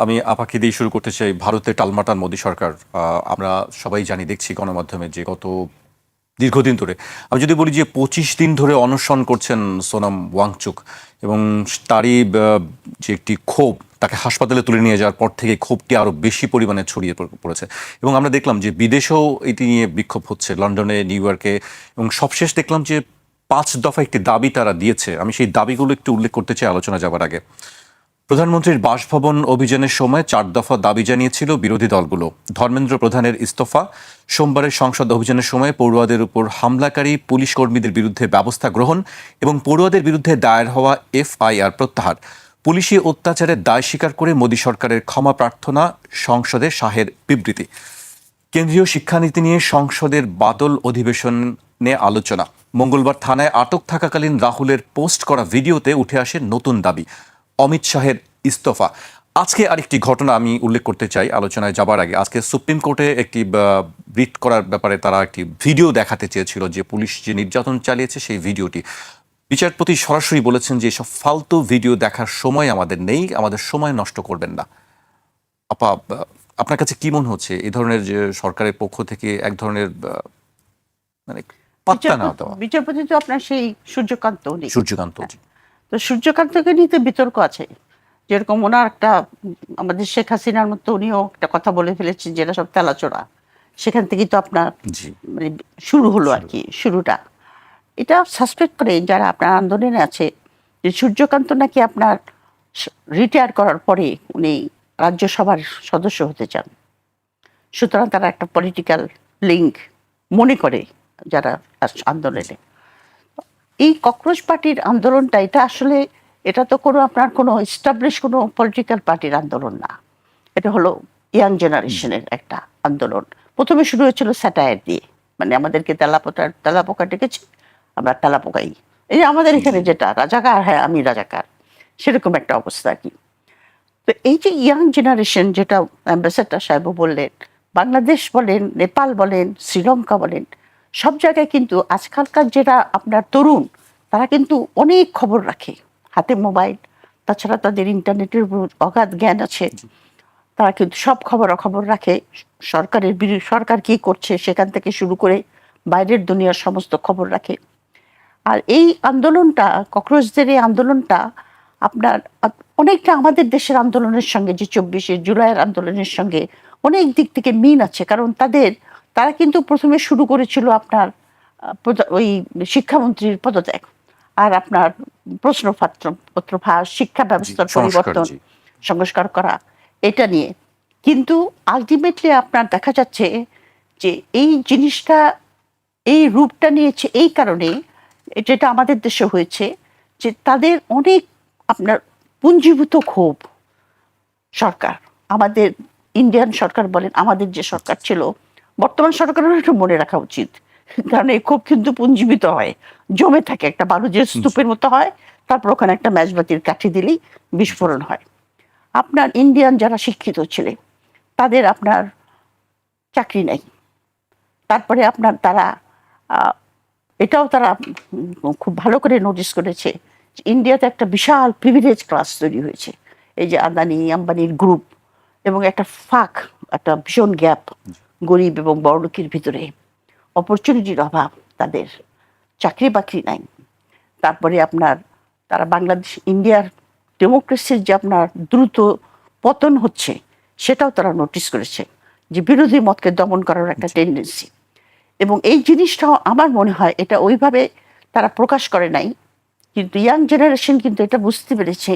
আমি আপাকে দিয়ে শুরু করতে চাই। ভারতে টালমাটাল মোদী সরকার। আমরা সবাই জানি, দেখছি গণমাধ্যমে যে গত দীর্ঘদিন ধরে, আমি যদি বলি যে ২৫ দিন ধরে অনশন করছেন সোনাম ওয়াংচুক, এবং তারই যে একটি ক্ষোভ, তাকে হাসপাতালে তুলে নিয়ে যাওয়ার পর থেকে ক্ষোভটি আরও বেশি পরিমাণে ছড়িয়ে পড়েছে। এবং আমরা দেখলাম যে বিদেশেও এটি নিয়ে বিক্ষোভ হচ্ছে, লন্ডনে, নিউ ইয়র্কে। এবং সবশেষ দেখলাম যে ৫ দফা একটি দাবি তারা দিয়েছে। আমি সেই দাবিগুলো একটু উল্লেখ করতে চাই আলোচনা যাবার আগে। প্রধানমন্ত্রীর বাসভবন অভিযানের সময় ৪ দফা দাবি জানিয়েছিল বিরোধী দলগুলো। ধর্মেন্দ্র প্রধানের ইস্তফা, সোমবারের সংসদ অভিযানের সময় পড়ুয়াদের উপর হামলাকারী পুলিশ কর্মীদের বিরুদ্ধে ব্যবস্থা গ্রহণ এবং পড়ুয়াদের বিরুদ্ধে দায়ের হওয়া এফআইআর প্রত্যাহার, পুলিশি অত্যাচারের দায় স্বীকার করে মোদী সরকারের ক্ষমা প্রার্থনা, সংসদে শাহের বিবৃতি। কেন্দ্রীয় শিক্ষানীতি নিয়ে সংসদের বাদল অধিবেশনে আলোচনা। মঙ্গলবার থানায় আটক থাকাকালীন রাহুলের পোস্ট করা ভিডিওতে উঠে আসে নতুন দাবি, অমিত শাহের ইস্তফা। আজকে আরেকটি ঘটনা আমি উল্লেখ করতে চাই আলোচনায় যাবার আগে। আজকে সুপ্রিম কোর্টে একটি রিট করার ব্যাপারে তারা একটি ভিডিও দেখাতে চেয়েছিল, যে পুলিশ যে নির্যাতন চালিয়েছে সেই ভিডিওটি। বিচারপতি সরাসরি বলেছেন যে এসব ফালতু ভিডিও দেখার সময় আমাদের নেই, আমাদের সময় নষ্ট করবেন না। আপা, আপনার কাছে কি মনে হচ্ছে এই ধরনের যে সরকারের পক্ষ থেকে এক ধরনের মানে পাত্তা না দেওয়া? বিচারপতি তো আপনার সেই সূর্যকান্ত নেই। সূর্যকান্ত জি। তো সূর্যকান্তকে নিয়ে তো বিতর্ক আছে। যেরকম ওনার একটা, আমাদের শেখ হাসিনার মতো উনিও একটা কথা বলে ফেলেছেন যেটা সব তেলাচোরা। সেখান থেকেই তো আপনার মানে শুরু হলো আর কি, শুরুটা। এটা সাসপেক্ট করে যারা আপনার আন্দোলনে আছে যে সূর্যকান্ত নাকি আপনার রিটায়ার করার পরে উনি রাজ্যসভার সদস্য হতে চান। সুতরাং তারা একটা পলিটিক্যাল লিঙ্ক মনে করে যারা আন্দোলনে। এই ককরোচ পার্টির আন্দোলনটা, এটা আসলে এটা তো কোনো আপনার কোনো এস্টাবলিশ কোনো পলিটিক্যাল পার্টির আন্দোলন না। এটা হলো ইয়াং জেনারেশনের একটা আন্দোলন। প্রথমে শুরু হয়েছিল স্যাটায়ার দিয়ে, মানে আমাদেরকে তেলাপোকা ডেকেছে, আমরা তেলাপোকাই। এই যে আমাদের এখানে যেটা রাজাকার, হ্যাঁ আমি রাজাকার, সেরকম একটা অবস্থা আর কি। তো এই যে ইয়াং জেনারেশন, যেটা অ্যাম্বাসেডর সাহেব বললেন, বাংলাদেশ বলেন, নেপাল বলেন, শ্রীলঙ্কা বলেন, সব জায়গায় কিন্তু আজকালকার যেটা আপনার তরুণ, তারা কিন্তু অনেক খবর রাখে, হাতে মোবাইল, তাছাড়া তাদের ইন্টারনেটের উপর অগাধ জ্ঞান আছে। তারা কিন্তু সব খবরাখবর রাখে, সরকার কি করছে সেখান থেকে শুরু করে বাইরের দুনিয়ার সমস্ত খবর রাখে। আর এই আন্দোলনটা, ককরোচদের এই আন্দোলনটা আপনার অনেকটা আমাদের দেশের আন্দোলনের সঙ্গে, যে ২৪শে জুলাইয়ের আন্দোলনের সঙ্গে অনেক দিক থেকে মিল আছে। কারণ তারা কিন্তু প্রথমে শুরু করেছিল আপনার ওই শিক্ষামন্ত্রীর পদত্যাগ, আর আপনার প্রশ্নপত্র ফাঁস, শিক্ষা ব্যবস্থার পরিবর্তন, সংস্কার করা, এটা নিয়ে। কিন্তু আলটিমেটলি আপনার দেখা যাচ্ছে যে এই জিনিসটা এই রূপটা নিয়েছে এই কারণে, যেটা আমাদের দেশে হয়েছে, যে তাদের অনেক আপনার পুঞ্জীভূত ক্ষোভ। সরকার, আমাদের ইন্ডিয়ান সরকার বলেন, আমাদের যে সরকার ছিল, বর্তমান সরকারের একটু মনে রাখা উচিত, কারণ এই ক্ষোভ কিন্তু পুঞ্জীবিত হয়, জমে থাকে, একটা বালুজের স্তূপের মতো হয়, তারপর ওখানে একটা ম্যাচবাতির কাঠি দিলেই বিস্ফোরণ হয়। আপনার ইন্ডিয়ান যারা শিক্ষিত ছেলে, তাদের আপনার চাকরি নেই। তারপরে আপনার তারা এটাও তারা খুব ভালো করে নোটিস করেছে, ইন্ডিয়াতে একটা বিশাল প্রিভিলেজ ক্লাস তৈরি হয়েছে, এই যে আদানি আম্বানির গ্রুপ, এবং একটা ফাঁক, একটা ভীষণ গ্যাপ গরিব এবং বড়লোকের ভিতরে, অপরচুনিটির অভাব, তাদের চাকরি বাকরি নাই। তারপরে আপনার তারা বাংলাদেশ, ইন্ডিয়ার ডেমোক্রেসির যে আপনার দ্রুত পতন হচ্ছে, সেটাও তারা নোটিস করেছে, যে বিরোধী মতকে দমন করার একটা টেন্ডেন্সি। এবং এই জিনিসটাও আমার মনে হয় এটা ওইভাবে তারা প্রকাশ করে নাই, কিন্তু ইয়াং জেনারেশন কিন্তু এটা বুঝতে পেরেছে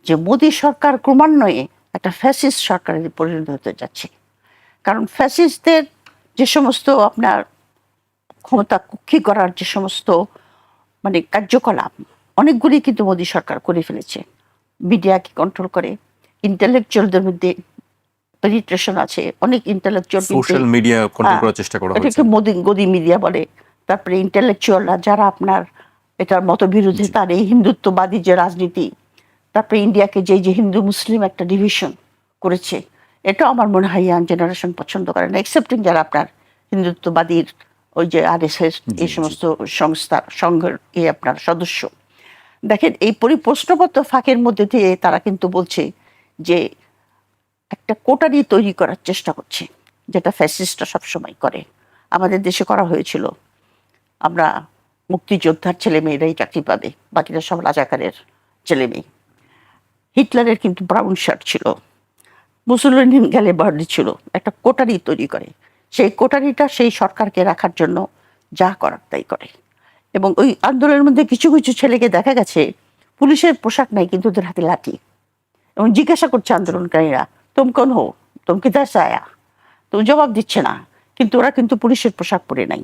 যে মোদী সরকার ক্রমান্বয়ে একটা ফ্যাসিস্ট সরকারে পরিণত হতে যাচ্ছে। কারণ ফ্যাসিস্টদের যে সমস্ত আপনার ক্ষমতা কুক্ষি করার যে সমস্ত মানে কার্যকলাপ, অনেকগুলি কিন্তু মোদী সরকার করে ফেলেছে। মিডিয়াকে কন্ট্রোল করে, ইন্টেলেকচুয়ালদের মধ্যে পেনিট্রেশন আছে, অনেক ইন্টেলেকচুয়াল, সোশ্যাল মিডিয়া কন্ট্রোল করার চেষ্টা করা হয়েছে, এটাকে গদি মিডিয়া বলে। তারপরে ইন্টেলেকচুয়ালরা যারা আপনার এটার মতবিরোধী, তার এই হিন্দুত্ববাদী যে রাজনীতি, তারপরে ইন্ডিয়াকে যে হিন্দু মুসলিম একটা ডিভিশন করেছে, এটাও আমার মনে হয় ইয়াং জেনারেশন পছন্দ করে না, এক্সেপ্টিং যারা আপনার হিন্দুত্ববাদীর ওই যে RSS এই সমস্ত সংস্থার সংঘের আপনার সদস্য। দেখেন এই প্রশ্নপত্র ফাঁকের মধ্যে দিয়ে তারা কিন্তু বলছে যে একটা কোটারি তৈরি করার চেষ্টা করছে, যেটা ফ্যাসিস্টরা সবসময় করে। আমাদের দেশে করা হয়েছিল, আমরা মুক্তিযোদ্ধার ছেলে মেয়েরাই চাকরি পাবে, বাকিরা সব রাজাকারের ছেলে মেয়ে। হিটলারের কিন্তু ব্রাউন শার্ট ছিল, মুসলিম গেলে বার্লি ছিল, একটা কোটারি তৈরি করে। সেই কোটারিটা সেই সরকারকে রাখার জন্য যা করার তাই করে। এবং ওই আন্দোলনের মধ্যে কিছু কিছু ছেলেকে দেখা গেছে পুলিশের পোশাক নাই, কিন্তু ওদের হাতে লাঠি, এবং জিজ্ঞাসা করছে আন্দোলনকারীরা, তুম কোন হো, তুম কিধার সে আয়া, তো জবাব দিচ্ছে না, কিন্তু ওরা কিন্তু পুলিশের পোশাক পরে নাই।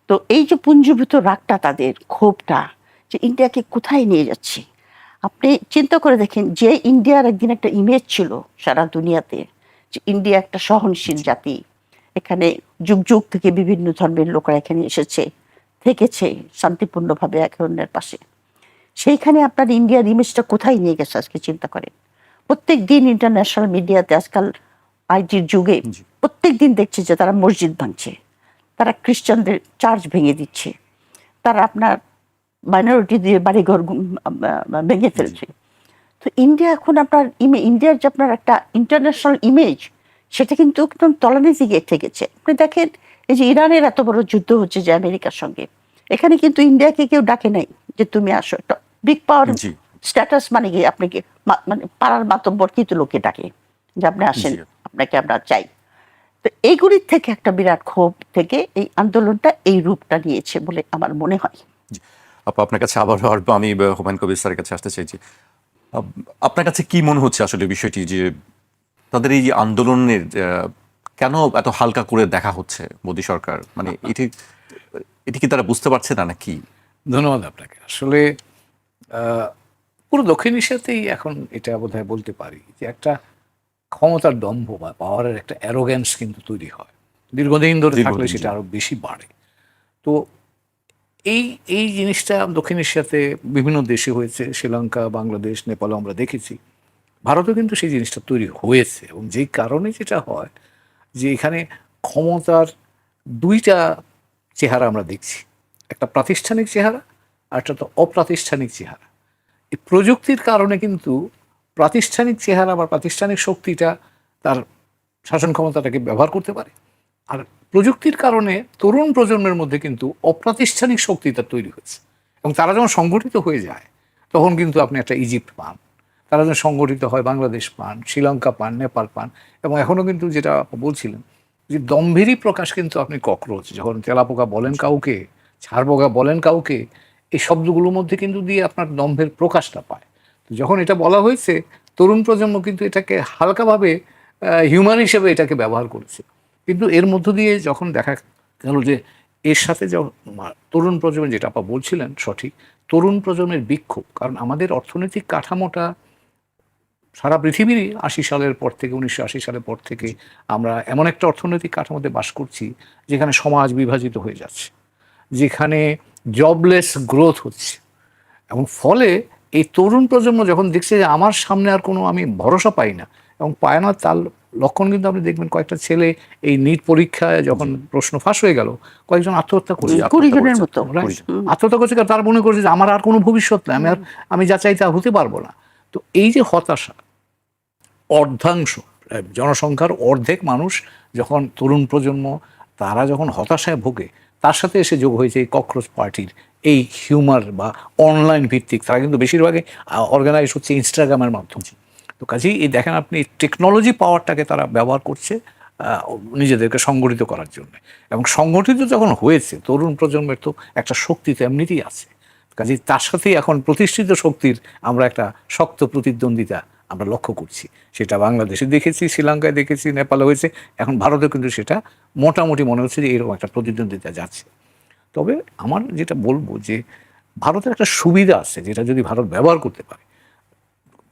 তো এই যে পুঞ্জীভূত রাগটা, তাদের ক্ষোভটা, যে ইন্ডিয়াকে কোথায় নিয়ে যাচ্ছে। আপনি চিন্তা করে দেখেন, যে ইন্ডিয়ার একদিন একটা ইমেজ ছিল সারা দুনিয়াতে, যে ইন্ডিয়া একটা সহনশীল জাতি, এখানে যুগ যুগ থেকে বিভিন্ন ধর্মের লোকরা এখানে এসেছে, থেকেছে শান্তিপূর্ণভাবে এক অন্যের পাশে, সেইখানে আপনার ইন্ডিয়ার ইমেজটা কোথায় নিয়ে গেছে আজকে চিন্তা করেন। প্রত্যেক দিন ইন্টারন্যাশনাল মিডিয়াতে আজকাল আইটির যুগে প্রত্যেক দিন দেখছে যে তারা মসজিদ ভাঙছে, তারা খ্রিস্টানদের চার্চ ভেঙে দিচ্ছে, তারা আপনার মাইনরিটি দিয়ে বাড়িঘর ভেঙে ফেলছে। তো ইন্ডিয়া এখন আপনার ইন্ডিয়ার যে আপনার একটা ইন্টারন্যাশনাল ইমেজ, সেটা কিন্তু একদম তলানিতে গিয়ে ঠেকেছে। আপনি দেখেন, এই যে ইরানের এত বড় যুদ্ধ হচ্ছে যে আমেরিকার সঙ্গে, এখানে কিন্তু ইন্ডিয়াকে কেউ ডাকে নাই যে তুমি আসো। একটা বিগ পাওয়ার স্ট্যাটাস মানে কি, আপনাকে মানে পাড়ার মাতব্বর কিন্তু লোকে ডাকে যে আপনি আসেন, আপনাকে আমরা চাই। তো এইগুলির থেকে একটা বিরাট ক্ষোভ থেকে এই আন্দোলনটা এই রূপটা নিয়েছে বলে আমার মনে হয়। আপা, আপনার কাছে আবার আমি হুমায়ুন কবির স্যারের কাছে আসতে চাইছি। আপনার কাছে কি মনে হচ্ছে আসলে বিষয়টি, যে তাদের এই যে আন্দোলনের কেন এত হালকা করে দেখা হচ্ছে মোদী সরকার, মানে এটি কি তারা বুঝতে পারছে না নাকি? ধন্যবাদ আপনাকে। আসলে পুরো দক্ষিণ এশিয়াতেই এখন এটা বোধহয় বলতে পারি যে একটা ক্ষমতার দম্ভ বা পাওয়ারের একটা অ্যারোগ্যান্স কিন্তু তৈরি হয়, দীর্ঘদিন ধরে থাকলে সেটা আরো বেশি বাড়ে। তো এই এই জিনিসটা দক্ষিণ এশিয়াতে বিভিন্ন দেশে হয়েছে, শ্রীলঙ্কা, বাংলাদেশ, নেপালও আমরা দেখেছি। ভারতেও কিন্তু সেই জিনিসটা তৈরি হয়েছে, এবং যেই কারণে যেটা হয় যে এখানে ক্ষমতার দুইটা চেহারা আমরা দেখছি, একটা প্রাতিষ্ঠানিক চেহারা আর একটা তো অপ্রাতিষ্ঠানিক চেহারা। এই প্রযুক্তির কারণে কিন্তু প্রাতিষ্ঠানিক চেহারা বা প্রাতিষ্ঠানিক শক্তিটা তার শাসন ক্ষমতাটাকে ব্যবহার করতে পারে, আর প্রযুক্তির কারণে তরুণ প্রজন্মের মধ্যে কিন্তু অপ্রাতিষ্ঠানিক শক্তিটা তৈরি হয়েছে। এবং তারা যখন সংগঠিত হয়ে যায় তখন কিন্তু আপনি একটা ইজিপ্ট পান, তারা যখন সংগঠিত হয় বাংলাদেশ পান, শ্রীলঙ্কা পান, নেপাল পান। এবং এখনও কিন্তু যেটা বলছিলেন যে দম্ভেরই প্রকাশ কিন্তু আপনি ককরোচ, যখন তেলাপোকা বলেন কাউকে, ছাড়পোকা বলেন কাউকে, এই শব্দগুলোর মধ্যে কিন্তু দিয়ে আপনার দম্ভের প্রকাশটা পায়। তো যখন এটা বলা হয়েছে, তরুণ প্রজন্ম কিন্তু এটাকে হালকাভাবে হিউম্যান হিসেবে এটাকে ব্যবহার করেছে। কিন্তু এর মধ্য দিয়ে যখন দেখা গেল যে এর সাথে তরুণ প্রজন্মের, যেটা আপা বলছিলেন সঠিক, তরুণ প্রজন্মের বিক্ষোভ, কারণ আমাদের অর্থনৈতিক কাঠামোটা সারা পৃথিবীরই 80 সালের পর থেকে, 1980 সালের পর থেকে আমরা এমন একটা অর্থনৈতিক কাঠামোতে বাস করছি যেখানে সমাজ বিভাজিত হয়ে যাচ্ছে, যেখানে জবলেস গ্রোথ হচ্ছে। এবং ফলে এই তরুণ প্রজন্ম যখন দেখছে যে আমার সামনে আর কোনো আমি ভরসা পাই না, এবং পায় না, তার লক্ষণ কিন্তু আপনি দেখবেন কয়েকটা ছেলে এই নিট পরীক্ষায় যখন প্রশ্ন ফাঁস হয়ে গেল, কয়েকজন আত্মহত্যা করছে, 20 জনের মতো আত্মহত্যা করছে, কারণ তারা মনে করছে যে আমার আর কোনো ভবিষ্যৎ নেই, আমি যা চাই তা হতে পারবো না। তো এই যে হতাশা, অর্ধাংশ জনসংখ্যার অর্ধেক মানুষ যখন তরুণ প্রজন্ম, তারা যখন হতাশায় ভোগে, তার সাথে এসে যোগ হয়েছে এই ককরোচ পার্টির এই হিউমার বা অনলাইন ভিত্তিক, তারা কিন্তু বেশিরভাগই অর্গানাইজ হচ্ছে ইনস্টাগ্রামের মাধ্যমে। তো কাজেই এই দেখেন আপনি টেকনোলজি পাওয়ারটাকে তারা ব্যবহার করছে নিজেদেরকে সংগঠিত করার জন্য। এবং সংগঠিত যখন হয়েছে, তরুণ প্রজন্মের তো একটা শক্তি তো এমনিতেই আছে, কাজেই তার সাথেই এখন প্রতিষ্ঠিত শক্তির আমরা একটা শক্ত প্রতিদ্বন্দ্বিতা আমরা লক্ষ্য করছি। সেটা বাংলাদেশে দেখেছি, শ্রীলঙ্কায় দেখেছি, নেপালে হয়েছে, এখন ভারতেও কিন্তু সেটা মোটামুটি মনে হচ্ছে যে এরকম একটা প্রতিদ্বন্দ্বিতা যাচ্ছে। তবে আমার যেটা বলবো যে ভারতের একটা সুবিধা আছে, যেটা যদি ভারত ব্যবহার করতে পারে,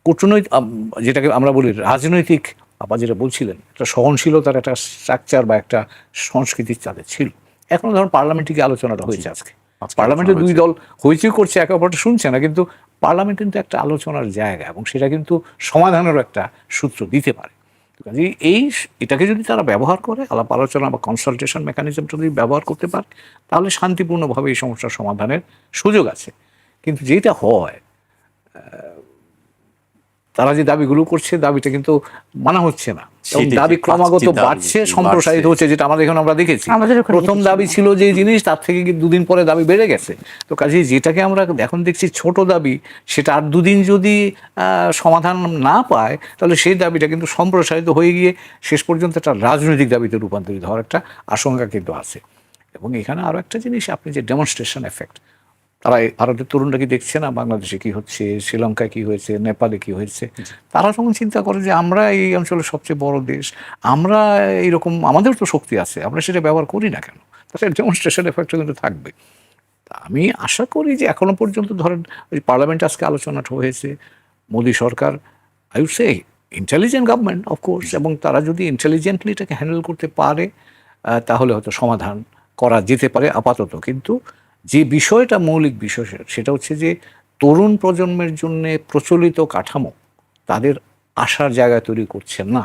কূটনৈতিক, যেটাকে আমরা বলি রাজনৈতিক, আপা যেটা বলছিলেন, একটা সহনশীলতার একটা স্ট্রাকচার বা একটা সংস্কৃতি তাদের ছিল। এখন ধরুন পার্লামেন্টে আলোচনাটা হয়েছে, আজকে পার্লামেন্টে দুই দল হইচই করছে, একে অপরটা শুনছে না, কিন্তু পার্লামেন্ট কিন্তু একটা আলোচনার জায়গা, এবং সেটা কিন্তু সমাধানেরও একটা সূত্র দিতে পারে। কাজেই এটাকে যদি তারা ব্যবহার করে, আলাপ আলোচনা বা কনসালটেশন মেকানিজমটা যদি ব্যবহার করতে পারে, তাহলে শান্তিপূর্ণভাবে এই সমস্যার সমাধানের সুযোগ আছে। কিন্তু যেটা হয়, তারা যে দাবিগুলো করছে দাবিটা কিন্তু মানা হচ্ছে না, এবং সেটাই, দাবি ক্রমাগত 5টি দাবি বাড়ছে, সম্প্রসারিত বাড়ছে। হচ্ছে, যেটা আমাদের এখানে আমরা দেখেছি। আমাদের ওখানে প্রথম দেখেছি। দাবি ছিল যে জিনিস, তার থেকে কি দুদিন পরে দাবি বেড়ে গেছে। তো কাজেই যেটাকে আমরা এখন দেখছি ছোট দাবি, সেটা আর দুদিন যদি সমাধান না পায়, তাহলে সেই দাবিটা কিন্তু সম্প্রসারিত হয়ে গিয়ে শেষ পর্যন্ত একটা রাজনৈতিক দাবিতে রূপান্তরিত হওয়ার একটা আশঙ্কা কিন্তু আছে। এবং এখানে আরো একটা জিনিস, আপনি যে ডেমনস্ট্রেশন এফেক্ট, তারা ভারতের তরুণরা কি দেখছে না বাংলাদেশে কি হচ্ছে, শ্রীলঙ্কায় কি হয়েছে, নেপালে কি হয়েছে? তারা যখন চিন্তা করে যে আমরা এই অঞ্চলের সবচেয়ে বড় দেশ, আমরা এইরকম, আমাদের তো শক্তি আছে, আমরা সেটা ব্যবহার করি না কেন? তাহলে ডেমনস্ট্রেশন এফেক্টটা কিন্তু থাকবে। তা আমি আশা করি যে এখনো পর্যন্ত ধরেন ওই পার্লামেন্টে আজকে আলোচনাটা হয়েছে, মোদী সরকার, I would say intelligent government of course, এবং তারা যদি ইন্টেলিজেন্টলি এটাকে হ্যান্ডেল করতে পারে তাহলে হয়তো সমাধান করা যেতে পারে আপাতত। কিন্তু যে বিষয়টা, মৌলিক বিষয়, সেটা হচ্ছে যে তরুণ প্রজন্মের জন্য প্রচলিত কাঠামো তাদের আশার জায়গা তৈরি করছে না,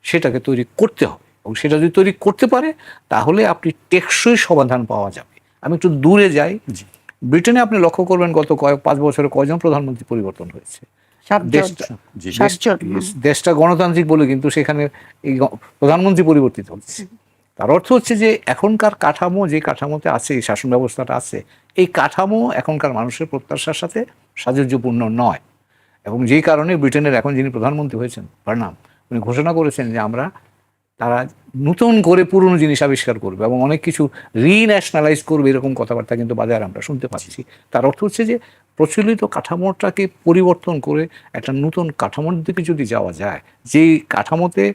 সেটাকে তৈরি করতে হবে। এবং সেটা যদি তৈরি করতে পারে তাহলে আপনি টেকসই সমাধান পাওয়া যাবে। আমি একটু দূরে যাই, ব্রিটেনে আপনি লক্ষ্য করবেন গত 5 বছরে কয়জন প্রধানমন্ত্রী পরিবর্তন হয়েছে। দেশটা গণতান্ত্রিক বলে কিন্তু সেখানে এই প্রধানমন্ত্রী পরিবর্তিত হচ্ছে। তার অর্থ হচ্ছে যে এখনকার কাঠামো, যে কাঠামোতে আছে, এই শাসন ব্যবস্থাটা আছে, এই কাঠামো এখনকার মানুষের প্রত্যাশার সাথে সাযুজ্যপূর্ণ নয়। এবং যেই কারণে ব্রিটেনের এখন যিনি প্রধানমন্ত্রী হয়েছেন, বার্নাম, উনি ঘোষণা করেছেন যে তারা নতুন করে পুরনো জিনিস আবিষ্কার করবে এবং অনেক কিছু রিন্যাশনালাইজ করবে, এরকম কথাবার্তা কিন্তু বাজারে আমরা শুনতে পাচ্ছি। তার অর্থ হচ্ছে যে প্রচলিত কাঠামোটাকে পরিবর্তন করে একটা নতুন কাঠামোর দিকে যদি যাওয়া যায়, যেই কাঠামোতে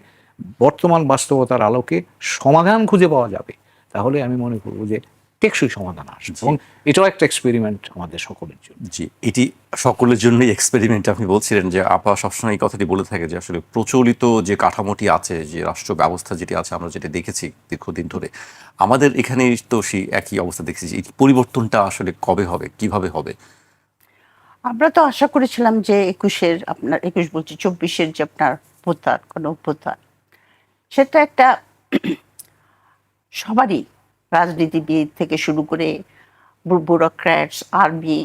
বর্তমান বাস্তবতার আলোকে সমাধান খুঁজে পাওয়া যাবে, তাহলে আমি মনে করবো যে টেকসই সমাধান আসবে। এবং এটাও একটা এক্সপেরিমেন্ট আমাদের সকলের জন্য। জি, এটি সকলের জন্যই এক্সপেরিমেন্ট। আপনি বলছিলেন যে আপা সবসময় এই কথাটি বলে থাকে যে আসলে প্রচলিত যে কাঠামোটি আছে, যে রাষ্ট্র ব্যবস্থা যেটি আছে, আমরা যেটা দেখেছি দীর্ঘদিন ধরে, আমাদের এখানে তো সেই একই অবস্থা দেখছি। যে এই পরিবর্তনটা আসলে কবে হবে, কিভাবে হবে? আমরা তো আশা করেছিলাম যে 24 যে আপনার অভ্যুত্থান, সেটা একটা সবারই, রাজনীতিবিদ থেকে শুরু করে ব্যুরোক্র্যাটস, আর্মি,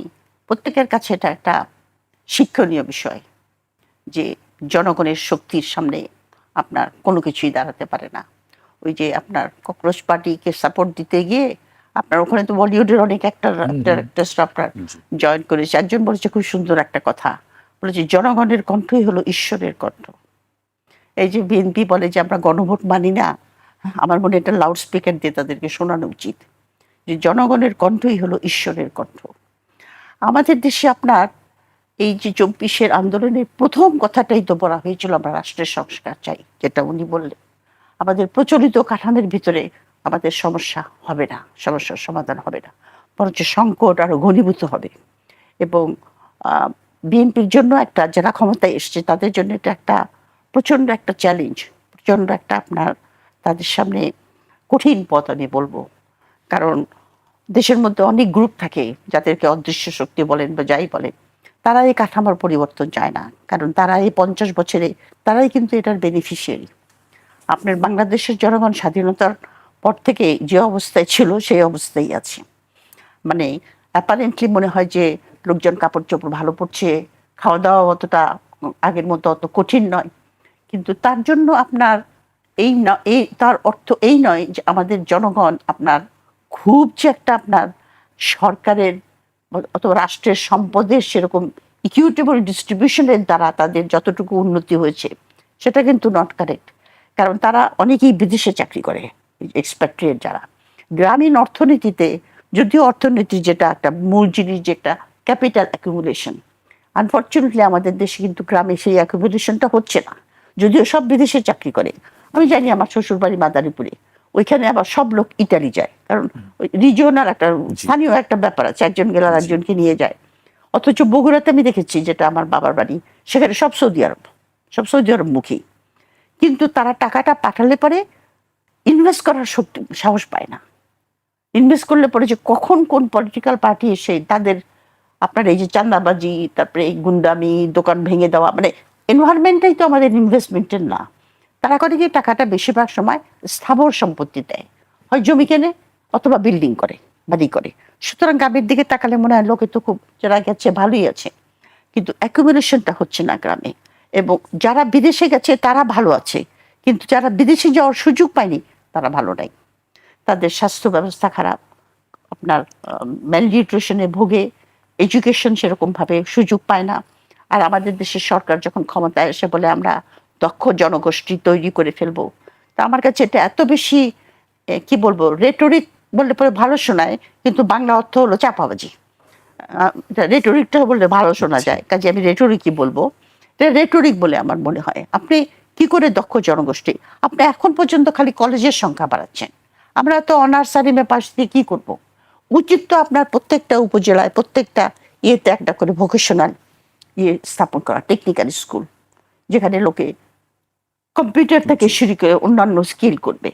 প্রত্যেকের কাছে এটা একটা শিক্ষণীয় বিষয় যে জনগণের শক্তির সামনে আপনার কোনো কিছুই দাঁড়াতে পারে না। ওই যে আপনার ককরোচ পার্টিকে সাপোর্ট দিতে গিয়ে আপনার ওখানে তো বলিউডের অনেক অ্যাক্টররা আপনার জয়েন করেছে। একজন বলেছে খুব সুন্দর একটা কথা, বলেছে জনগণের কণ্ঠই হলো ঈশ্বরের কণ্ঠ। এই যে বিএনপি বলে যে আমরা গণভোট মানি না, আমার মনে এটা লাউড স্পিকার দিয়ে তাদেরকে শোনানো উচিত যে জনগণের কণ্ঠই হলো ঈশ্বরের কণ্ঠ। আমাদের দেশে আপনার এই যে 24 আন্দোলনের প্রথম কথাটাই তো বলা হয়েছিল আমরা রাষ্ট্রের সংস্কার চাই, যেটা উনি বললেন। আমাদের প্রচলিত কাঠামোর ভিতরে আমাদের সমস্যা হবে না, সমস্যার সমাধান হবে না, বরঞ্চ সংকট আরো ঘনীভূত হবে। এবং বিএনপির জন্য একটা, যারা ক্ষমতায় এসছে তাদের জন্য এটা একটা প্রচন্ড একটা চ্যালেঞ্জ, প্রচন্ড একটা আপনার তাদের সামনে কঠিন পথ আমি বলবো। কারণ দেশের মধ্যে অনেক গ্রুপ থাকে যাদেরকে অদৃশ্য শক্তি বলেন বা যাই বলেন, তারা এই কাঠামোর পরিবর্তন চায় না, কারণ তারা এই 50 বছরে তারাই কিন্তু এটার বেনিফিশিয়ারি। আপনার বাংলাদেশের জনগণ স্বাধীনতার পর থেকে যে অবস্থায় ছিল সেই অবস্থায় আছে। মানে অ্যাপারেন্টলি মনে হয় যে লোকজন কাপড় চোপড় ভালো পড়ছে, খাওয়া দাওয়া অতটা আগের মতো অত কঠিন নয়। কিন্তু তার জন্য আপনার তার অর্থ এই নয় যে আমাদের জনগণ আপনার খুব যে একটা আপনার সরকারের অথবা রাষ্ট্রের সম্পদের সেরকম ইকুইটেবল ডিস্ট্রিবিউশনের দ্বারা তাদের যতটুকু উন্নতি হয়েছে, সেটা কিন্তু নট কারেক্ট। কারণ তারা অনেকেই বিদেশে চাকরি করে, এক্সপ্যাট্রিয়েট যারা। গ্রামীণ অর্থনীতিতে, যদিও অর্থনীতি যেটা একটা মূল জিনিস, যে একটা ক্যাপিটাল অ্যাকুমুলেশন, আনফর্চুনেটলি আমাদের দেশে কিন্তু গ্রামে সেই অ্যাকুমুলেশনটা হচ্ছে না, যদিও সব বিদেশে চাকরি করে। আমি জানি আমার শ্বশুর বাড়ি মাদারীপুরে, ওইখানে আবার সব লোক ইটালি যায়, কারণ রিজিওনাল একটা স্থানীয় একটা ব্যাপার আছে, একজন গেলে আর একজনকে নিয়ে যায়। অথচ বগুড়াতে আমি দেখেছি, যেটা আমার বাবার বাড়ি, সেখানে সব সৌদি আরব মুখী। কিন্তু তারা টাকাটা পাঠালে পরে ইনভেস্ট করার সাহস পায় না। ইনভেস্ট করলে পরে যে কখন কোন পলিটিক্যাল পার্টি এসে তাদের আপনার এই যে চাঁদাবাজি, তারপরে এই গুন্ডামি, দোকান ভেঙে দেওয়া, মানে এনভায়রনমেন্টটাই তো আমাদের ইনভেস্টমেন্টের না। তারা করে যে টাকাটা বেশিরভাগ সময় স্থাবর সম্পত্তি দেয়, হয় জমি কেনে অথবা বিল্ডিং করে, বাড়ি করে। সুতরাং গ্রামের দিকে তাকালে মনে হয় লোকে তো খুব যারা গেছে ভালোই আছে, কিন্তু অ্যাকুমুলেশনটা হচ্ছে না গ্রামে। এবং যারা বিদেশে গেছে তারা ভালো আছে, কিন্তু যারা বিদেশে যাওয়ার সুযোগ পায়নি তারা ভালো নাই। তাদের স্বাস্থ্য ব্যবস্থা খারাপ, আপনার ম্যালনিউট্রিশনে ভোগে, এডুকেশন সেরকমভাবে সুযোগ পায় না। আর আমাদের দেশের সরকার যখন ক্ষমতায় এসে বলে আমরা দক্ষ জনগোষ্ঠী তৈরি করে ফেলবো, তা আমার কাছে এটা এত বেশি কি বলবো, রেটরিক বললে পরে ভালো শোনায়, কিন্তু বাংলা অর্থ হলো চাপাবাজি। রেটরিকটা বললে ভালো শোনা যায়, কাজে আমি রেটরিকই বলবো। এটা রেটরিক বলে আমার মনে হয়। আপনি কি করে দক্ষ জনগোষ্ঠী, আপনি এখন পর্যন্ত খালি কলেজের সংখ্যা বাড়াচ্ছেন। আমরা তো অনার্স আর এম এ পাশ দিয়ে কি করবো? উচিত তো আপনার প্রত্যেকটা উপজেলায়, প্রত্যেকটা ইয়েতে একটা করে ভোকেশনাল ইয়ে স্থাপন করা, টেকনিক্যাল স্কুল, যেখানে লোকে কম্পিউটার থেকে শুরু করে অন্যান্য স্কিল করবে।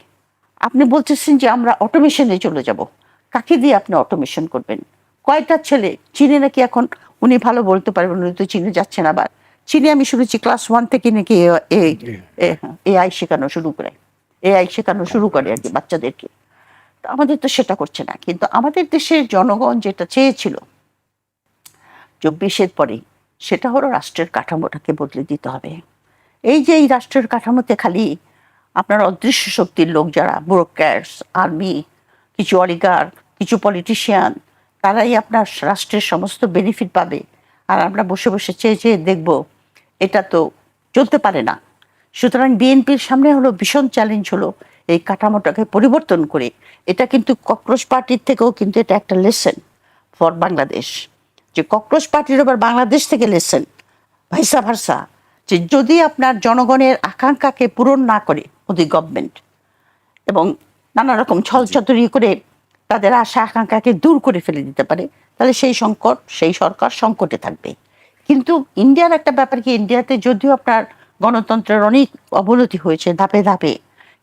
আপনি বলতেছেন যে আমরা অটোমেশনে চলে যাব, কাকে দিয়ে আপনি অটোমেশন করবেন? কয়টা ছেলে চীনে নাকি এখন, উনি ভালো বলতে পারবেন, উনি তো চীনে যাচ্ছেন। আবার চীনে আমি শুনেছি ক্লাস 1 থেকে নাকি এআই শেখানো শুরু করে, এআই শেখানো শুরু করে আর কি বাচ্চাদেরকে। তো আমাদের তো সেটা করছে না। কিন্তু আমাদের দেশের জনগণ যেটা চেয়েছিল 24-এর পরে, সেটা হলো রাষ্ট্রের কাঠামোটাকে বদলে দিতে হবে। এই যে এই রাষ্ট্রের কাঠামোতে খালি আপনার অদৃশ্য শক্তির লোক, যারা ব্যুরোক্র্যাটস, আর্মি, কিছু অলিগার, কিছু পলিটিশিয়ান, তারাই আপনার রাষ্ট্রের সমস্ত বেনিফিট পাবে। আর আমরা বসে বসে চেয়ে চেয়ে দেখব, এটা তো চলতে পারে না। সুতরাং বিএনপির সামনে হলো ভীষণ চ্যালেঞ্জ, হলো এই কাঠামোটাকে পরিবর্তন করে। এটা কিন্তু ককরোচ পার্টির থেকেও কিন্তু এটা একটা লেসন ফর বাংলাদেশ, যে ককরোচ পার্টির আবার বাংলাদেশ থেকে লেসন, ভাইসা ভার্সা, যে যদি আপনার জনগণের আকাঙ্ক্ষাকে পূরণ না করে মোদি গভর্নমেন্ট, এবং নানা রকম ছলচাতুরি করে তাদের আশা আকাঙ্ক্ষাকে দূর করে ফেলে দিতে পারে, তাহলে সেই সংকট, সেই সরকার সংকটে থাকবে। কিন্তু ইন্ডিয়ার একটা ব্যাপার কি, ইন্ডিয়াতে যদিও আপনার গণতন্ত্রের অনেক অবনতি হয়েছে ধাপে ধাপে,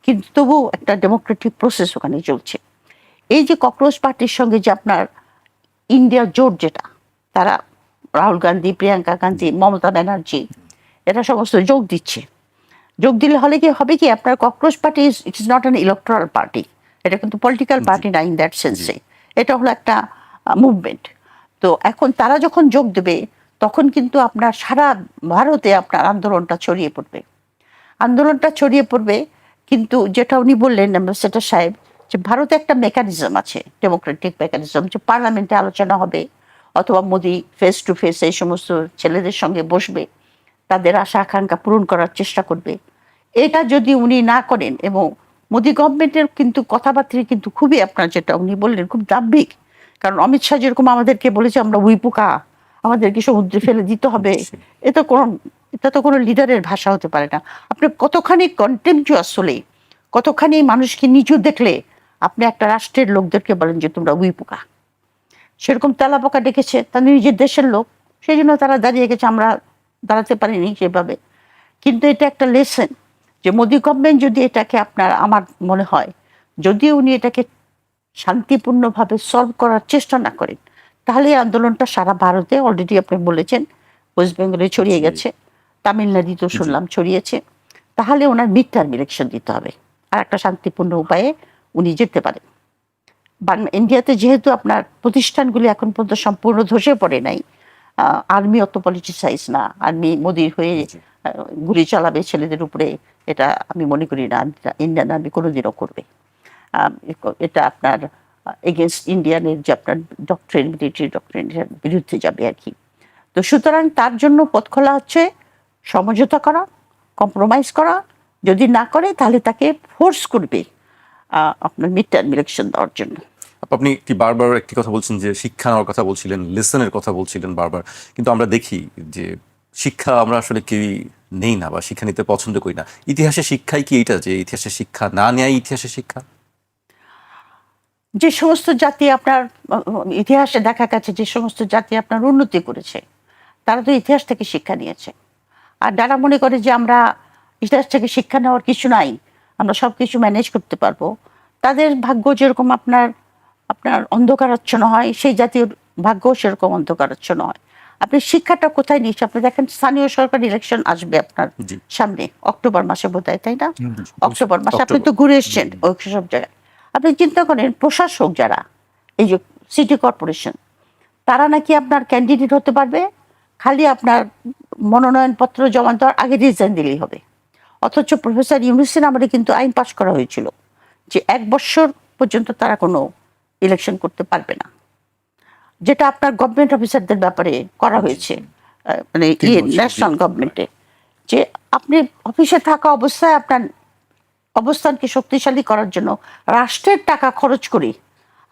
কিন্তু তবুও একটা ডেমোক্রেটিক প্রসেস ওখানে চলছে। এই যে ককরোচ পার্টির সঙ্গে যে আপনার ইন্ডিয়া জোট, যেটা তারা রাহুল গান্ধী, প্রিয়াঙ্কা গান্ধী, মমতা ব্যানার্জি, এরা সমস্ত যোগ দিচ্ছে। যোগ দিলে হলে কি হবে, কি আপনার cockroach party it is not an electoral party, এটা কিন্তু পলিটিক্যাল পার্টি না ইন দ্যাট সেন্সে, এটা হলো একটা মুভমেন্ট। তো এখন তারা যখন যোগ দেবে, তখন কিন্তু আপনার সারা ভারতে আপনার আন্দোলনটা ছড়িয়ে পড়বে, আন্দোলনটা ছড়িয়ে পড়বে। কিন্তু যেটা উনি বললেন অ্যাম্বাসেডর সাহেব, যে ভারতে একটা মেকানিজম আছে, ডেমোক্রেটিক মেকানিজম, যে পার্লামেন্টে আলোচনা হবে, অথবা মোদি ফেস টু ফেস এই সমস্ত ছেলেদের সঙ্গে বসবে, তাদের আশা আকাঙ্ক্ষা পূরণ করার চেষ্টা করবে। এটা যদি উনি না করেন, এবং মোদি গভর্নমেন্টের কিন্তু কথাবার্তা কিন্তু খুবই, আপনার যেটা উনি বললেন, খুব দাম্ভিক। কারণ অমিত শাহ যেরকম আমাদেরকে বলেছে আমরা উইপোকা, আমাদেরকে সমুদ্রে ফেলে দিতে হবে, এটা তো কোনো লিডারের ভাষা হতে পারে না। আপনি কতখানি কন্টেম্পচুয়াস হলে, কতখানি মানুষকে নিচু দেখলে আপনি একটা রাষ্ট্রের লোকদেরকে বলেন যে তোমরা উইপোকা। সেরকম তেলাপোকা ডেকেছে তাদের নিজের দেশের লোক, সেই জন্য তারা দাঁড়িয়ে গেছে, আমরা দাঁড়াতে পারিনি সেভাবে। কিন্তু এটা একটা লেসন, যে মোদি গভর্নমেন্ট যদি এটাকে, আপনার আমার মনে হয় যদি উনি এটাকে শান্তিপূর্ণভাবে সলভ করার চেষ্টা না করেন, তাহলে এই আন্দোলনটা সারা ভারতে, অলরেডি আপনি বলেছেন ওয়েস্ট বেঙ্গলে ছড়িয়ে গেছে, তামিলনাড়ুতেও শুনলাম ছড়িয়েছে, তাহলে ওনার মিড টার্ম ইলেকশন দিতে হবে, আর একটা শান্তিপূর্ণ উপায়ে উনি যেতে পারেন। ইন্ডিয়াতে যেহেতু আপনার প্রতিষ্ঠানগুলি এখন পর্যন্ত সম্পূর্ণ ধসে পড়ে নাই, আর্মি অত পলিটিসাইজ না, আর্মি মোদির হয়ে গুলি চালাবে ছেলেদের উপরে, এটা আমি মনে করি না ইন্ডিয়ান আর্মি কোনোদিনও করবে। এটা আপনার এগেনস্ট ইন্ডিয়ানের যে আপনার ডক্ট্রিন, মিলিটারি ডক্ট্রিনের বিরুদ্ধে যাবে আর কি। তো সুতরাং তার জন্য পথ খোলা হচ্ছে সমঝোতা করা, কম্প্রোমাইজ করা। যদি না করে তাহলে তাকে ফোর্স করবে আপনার মিড টার্ম ইলেকশন দেওয়ার জন্য। আপনি কি বারবার একটি কথা বলছেন যে শিক্ষা নেওয়ার কথা বলছিলেন, লেসনের কথা বলছিলেন বারবার, কিন্তু আমরা দেখি যে শিক্ষা আমরা আসলে কেউই নেই না বা শিক্ষা নিতে পছন্দ করি না। ইতিহাসের শিক্ষাই কি এটা, যে ইতিহাসের শিক্ষা না নেয় ইতিহাসের শিক্ষা? যে সমস্ত জাতি আপনার ইতিহাসে দেখা গেছে, যে সমস্ত জাতি আপনার উন্নতি করেছে, তারা তো ইতিহাস থেকে শিক্ষা নিয়েছে। আর যারা মনে করে যে আমরা ইতিহাস থেকে শিক্ষা নেওয়ার কিছু নাই, আমরা সব কিছু ম্যানেজ করতে পারবো, তাদের ভাগ্য যেরকম আপনার আপনার অন্ধকারাচ্ছন্ন হয়, সেই জাতীয় ভাগ্য সেরকম অন্ধকারাচ্ছন্ন হয়। আপনি শিক্ষাটা কোথায় নিয়েছে? আপনি দেখেন স্থানীয় সরকার ইলেকশন আসবে আপনার সামনে, অক্টোবর মাসে বোধহয়, তাই না? অক্টোবর মাসে আপনি তো ঘুরে এসছেন ওই সব জায়গায়। আপনি চিন্তা করেন প্রশাসক যারা, এই যে সিটি কর্পোরেশন, তারা নাকি আপনার ক্যান্ডিডেট হতে পারবে খালি আপনার মনোনয়নপত্র জমা দেওয়ার আগে রিজাইন দিলেই হবে। অথচ প্রফেসর ইউনূসের আমলে কিন্তু আইন পাশ করা হয়েছিল যে 1 বছর পর্যন্ত তারা কোনো ইলেকশন করতে পারবে না, যেটা আপনার গভর্নমেন্ট অফিসারদের ব্যাপারে করা হয়েছে, মানে ন্যাশনাল গভর্নমেন্টে, যে আপনি অফিসে থাকা অবস্থায় আপনার অবস্থানকে শক্তিশালী করার জন্য রাষ্ট্রের টাকা খরচ করে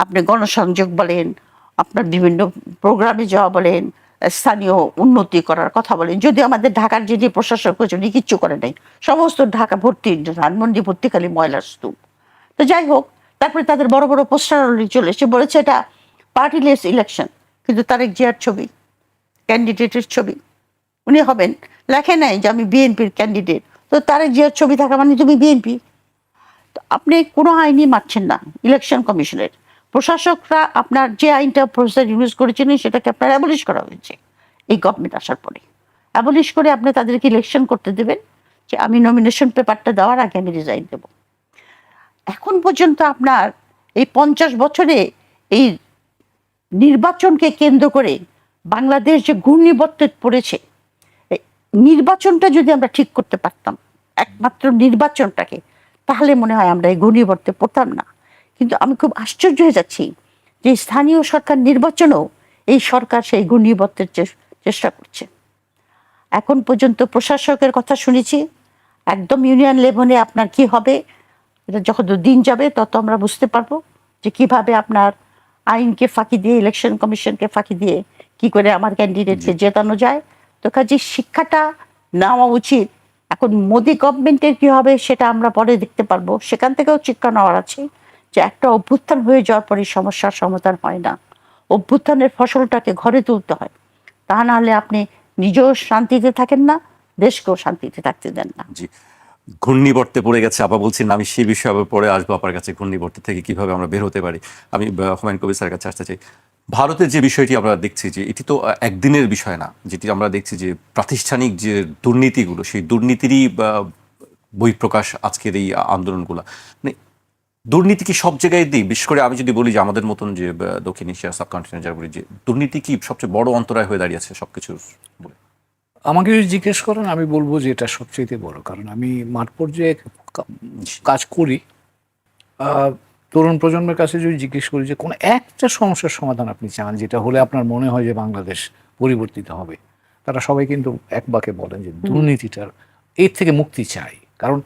আপনি গণসংযোগ বলেন, আপনার বিভিন্ন প্রোগ্রামে যাওয়া বলেন, স্থানীয় উন্নতি করার কথা বলেন। যদি আমাদের ঢাকার যিনি প্রশাসক হয়েছেন উনি কিচ্ছু করে নাই, সমস্ত ঢাকা ভর্তি, ধানমন্ডি ভর্তি খালি ময়লার স্তূপ। তো যাই হোক, তারপরে তাদের বড় বড় পোস্টার চলে এসে বলেছে এটা পার্টিলেস ইলেকশন, কিন্তু তারেক জিয়ার ছবি, ক্যান্ডিডেটের ছবি, উনি হবেন, লেখে নাই যে আমি বিএনপির ক্যান্ডিডেট। তো তারেক জিয়ার ছবি থাকা মানে তুমি বিএনপি। আপনি কোনো আইনই মানছেন না ইলেকশন কমিশনের। প্রশাসকরা আপনার যে আইনটা প্রফেসর ইউনূস করেছিলেন সেটাকে আপনার অ্যাবলিশ করা হয়েছে এই গভর্নমেন্ট আসার পরে। অ্যাবলিশ করে আপনি তাদেরকে ইলেকশন করতে দেবেন যে আমি নমিনেশন পেপারটা দেওয়ার আগে আমি রিজাইন দেব। এখন পর্যন্ত আপনার এই 50 বছরে এই নির্বাচনকে কেন্দ্র করে বাংলাদেশ যে ঘূর্ণিবর্তে পড়েছে, নির্বাচনটা যদি আমরা ঠিক করতে পারতাম, একমাত্র নির্বাচনটাকে, তাহলে মনে হয় আমরা এই ঘূর্ণিবর্তে পড়তাম না। কিন্তু আমি খুব আশ্চর্য হয়ে যাচ্ছি যে স্থানীয় সরকার নির্বাচনেও এই সরকার সেই ঘূর্ণিবর্তের চেষ্টা করছে। এখন পর্যন্ত প্রশাসকের কথা শুনেছি, একদম ইউনিয়ন লেভেলে আপনার কি হবে, এটা যত দিন যাবে তত আমরা বুঝতে পারবো যে কিভাবে আপনার আইনকে ফাঁকি দিয়ে, ইলেকশন কমিশনকে ফাঁকি দিয়ে কি করে আমার ক্যান্ডিডেটকে জেতানো যায়। তো কাজে শিক্ষাটা নেওয়া উচিত। এখন মোদি গভর্নমেন্টের কি হবে সেটা আমরা পরে দেখতে পারবো, সেখান থেকেও শিক্ষা নেওয়ার আছে যে একটা অভ্যুত্থান হয়ে যাওয়ার পরে সমস্যার সমাধান হয় না, অভ্যুত্থানের ফসলটাকে ঘরে তুলতে হয়, তা না হলে আপনি নিজেও শান্তিতে থাকেন না, দেশকেও শান্তিতে থাকতে দেন না। জি, ঘূর্ণিবর্তে পড়ে গেছে আপা বলছেন, আমি সেই বিষয়ে আবার পরে আসবো আপার কাছে, ঘূর্ণিবর্তে থেকে কিভাবে আমরা বের হতে পারি। আমি হুমায়ুন কবির স্যারের কাছে আসতে চাই। ভারতের যে বিষয়টি আমরা দেখছি যে এটি তো একদিনের বিষয় না, যেটি আমরা দেখছি যে প্রাতিষ্ঠানিক যে দুর্নীতিগুলো, সেই দুর্নীতিরই বহিঃপ্রকাশ আজকের এই আন্দোলনগুলো। মানে দুর্নীতি কি সব জায়গায় দিই? বিশেষ করে আমি যদি বলি যে আমাদের মতন যে দক্ষিণ এশিয়া সাবকন্টিনেন্ট যারা বলি, যে দুর্নীতি কি সবচেয়ে বড় অন্তরায় হয়ে দাঁড়িয়েছে সবকিছুর বলে? আমাকে যদি জিজ্ঞেস করেন আমি বলবো যে এটা সবচেয়ে বড়, কারণ আমি মাঠ পর্যায়ে কাজ করি। তরুণ প্রজন্মের কাছে যদি জিজ্ঞেস করি যে কোনো একটা সমস্যার সমাধান আপনি চান যেটা হলে আপনার মনে হয় যে বাংলাদেশ পরিবর্তিত হবে, তারা সবাই কিন্তু এক বাক্যে বলেন যে দুর্নীতিটার, এর থেকে মুক্তি চাই। কারণ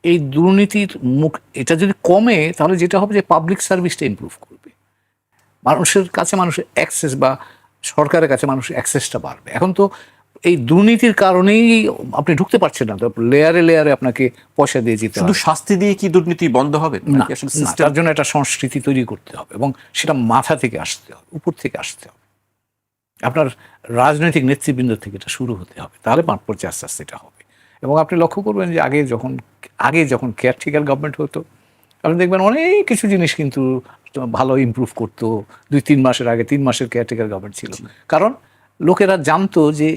এই দুর্নীতির এটা যদি কমে তাহলে যেটা হবে যে পাবলিক সার্ভিসটা ইমপ্রুভ করবে, মানুষের কাছে মানুষের অ্যাক্সেস বা সরকারের কাছে মানুষের অ্যাক্সেসটা বাড়বে। এখন তো এই দুর্নীতির কারণেই আপনি ঢুকতে পারছেন না, লেয়ারে লেয়ারে আপনাকে পয়সা দিয়ে যেতে হবে। শুধু শাস্তি দিয়ে কি দুর্নীতি বন্ধ হবে না, তার জন্য একটা সংস্কৃতি তৈরি করতে হবে এবং সেটা মাথা থেকে আসতে হবে, উপর থেকে আসতে হবে, আপনার রাজনৈতিক নেতৃবৃন্দ থেকে এটা শুরু হতে হবে, তাহলে মাঠ পর্যায়ে আস্তে আস্তে এটা হবে। এবং আপনি লক্ষ্য করবেন যে আগে যখন কেয়ারটেকার গভর্নমেন্ট হতো, আপনি দেখবেন অনেক কিছু জিনিস কিন্তু ভালো ইমপ্রুভ করতো। 2-3 মাসের আগে 3 মাসের কেয়ারটেকার গভর্নমেন্ট ছিল, কারণ লোকেরা জানতো যে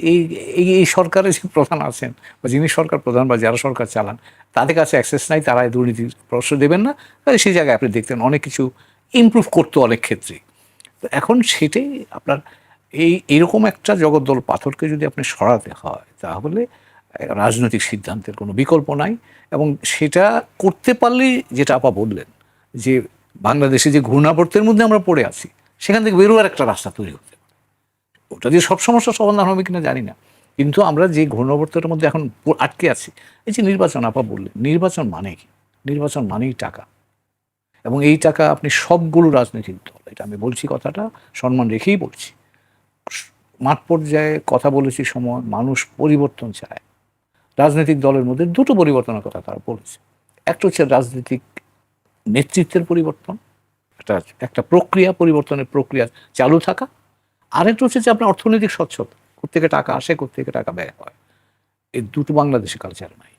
এই সরকারের যে প্রধান আছেন বা যিনি সরকার প্রধান বা যারা সরকার চালান তাদের কাছে অ্যাক্সেস নাই, তারা দুর্নীতির প্রশ্রয় দেবেন না। তাই সেই জায়গায় আপনি দেখতেন অনেক কিছু ইমপ্রুভ করতো অনেক ক্ষেত্রেই। তো এখন সেটাই আপনার এইরকম একটা জগদ্দল পাথরকে যদি আপনি সরাতে হয় তাহলে রাজনৈতিক সিদ্ধান্তের কোনো বিকল্প নাই। এবং সেটা করতে পারলেই, যেটা আপা বললেন যে বাংলাদেশে যে ঘূর্ণাবর্তের মধ্যে আমরা পড়ে আছি সেখান থেকে বেরোয়ার একটা রাস্তা তৈরি হতে পারে। ওটা দিয়ে সব সমস্যার সমাধান হবে কিনা জানি না, কিন্তু আমরা যে ঘূর্ণাবর্তের মধ্যে এখন আটকে আছি, এই যে নির্বাচন আপা বললেন, নির্বাচন মানে কি? নির্বাচন মানেই টাকা, এবং এই টাকা আপনি সবগুলো রাজনৈতিক দল, এটা আমি বলছি কথাটা সম্মান রেখেই বলছি, মাঠ পর্যায়ে কথা বলেছি সময়, মানুষ পরিবর্তন চায়। রাজনৈতিক দলের মধ্যে দুটো পরিবর্তনের কথা তারা বলেছে, একটা হচ্ছে রাজনৈতিক নেতৃত্বের পরিবর্তন, একটা প্রক্রিয়া, পরিবর্তনের প্রক্রিয়া চালু থাকা, আরেকটা হচ্ছে যে আপনার অর্থনৈতিক স্বচ্ছতা, কোত্থেকে টাকা আসে, কোত্থেকে টাকা ব্যয় হয়। এই দুটো বাংলাদেশে কালচার নাই।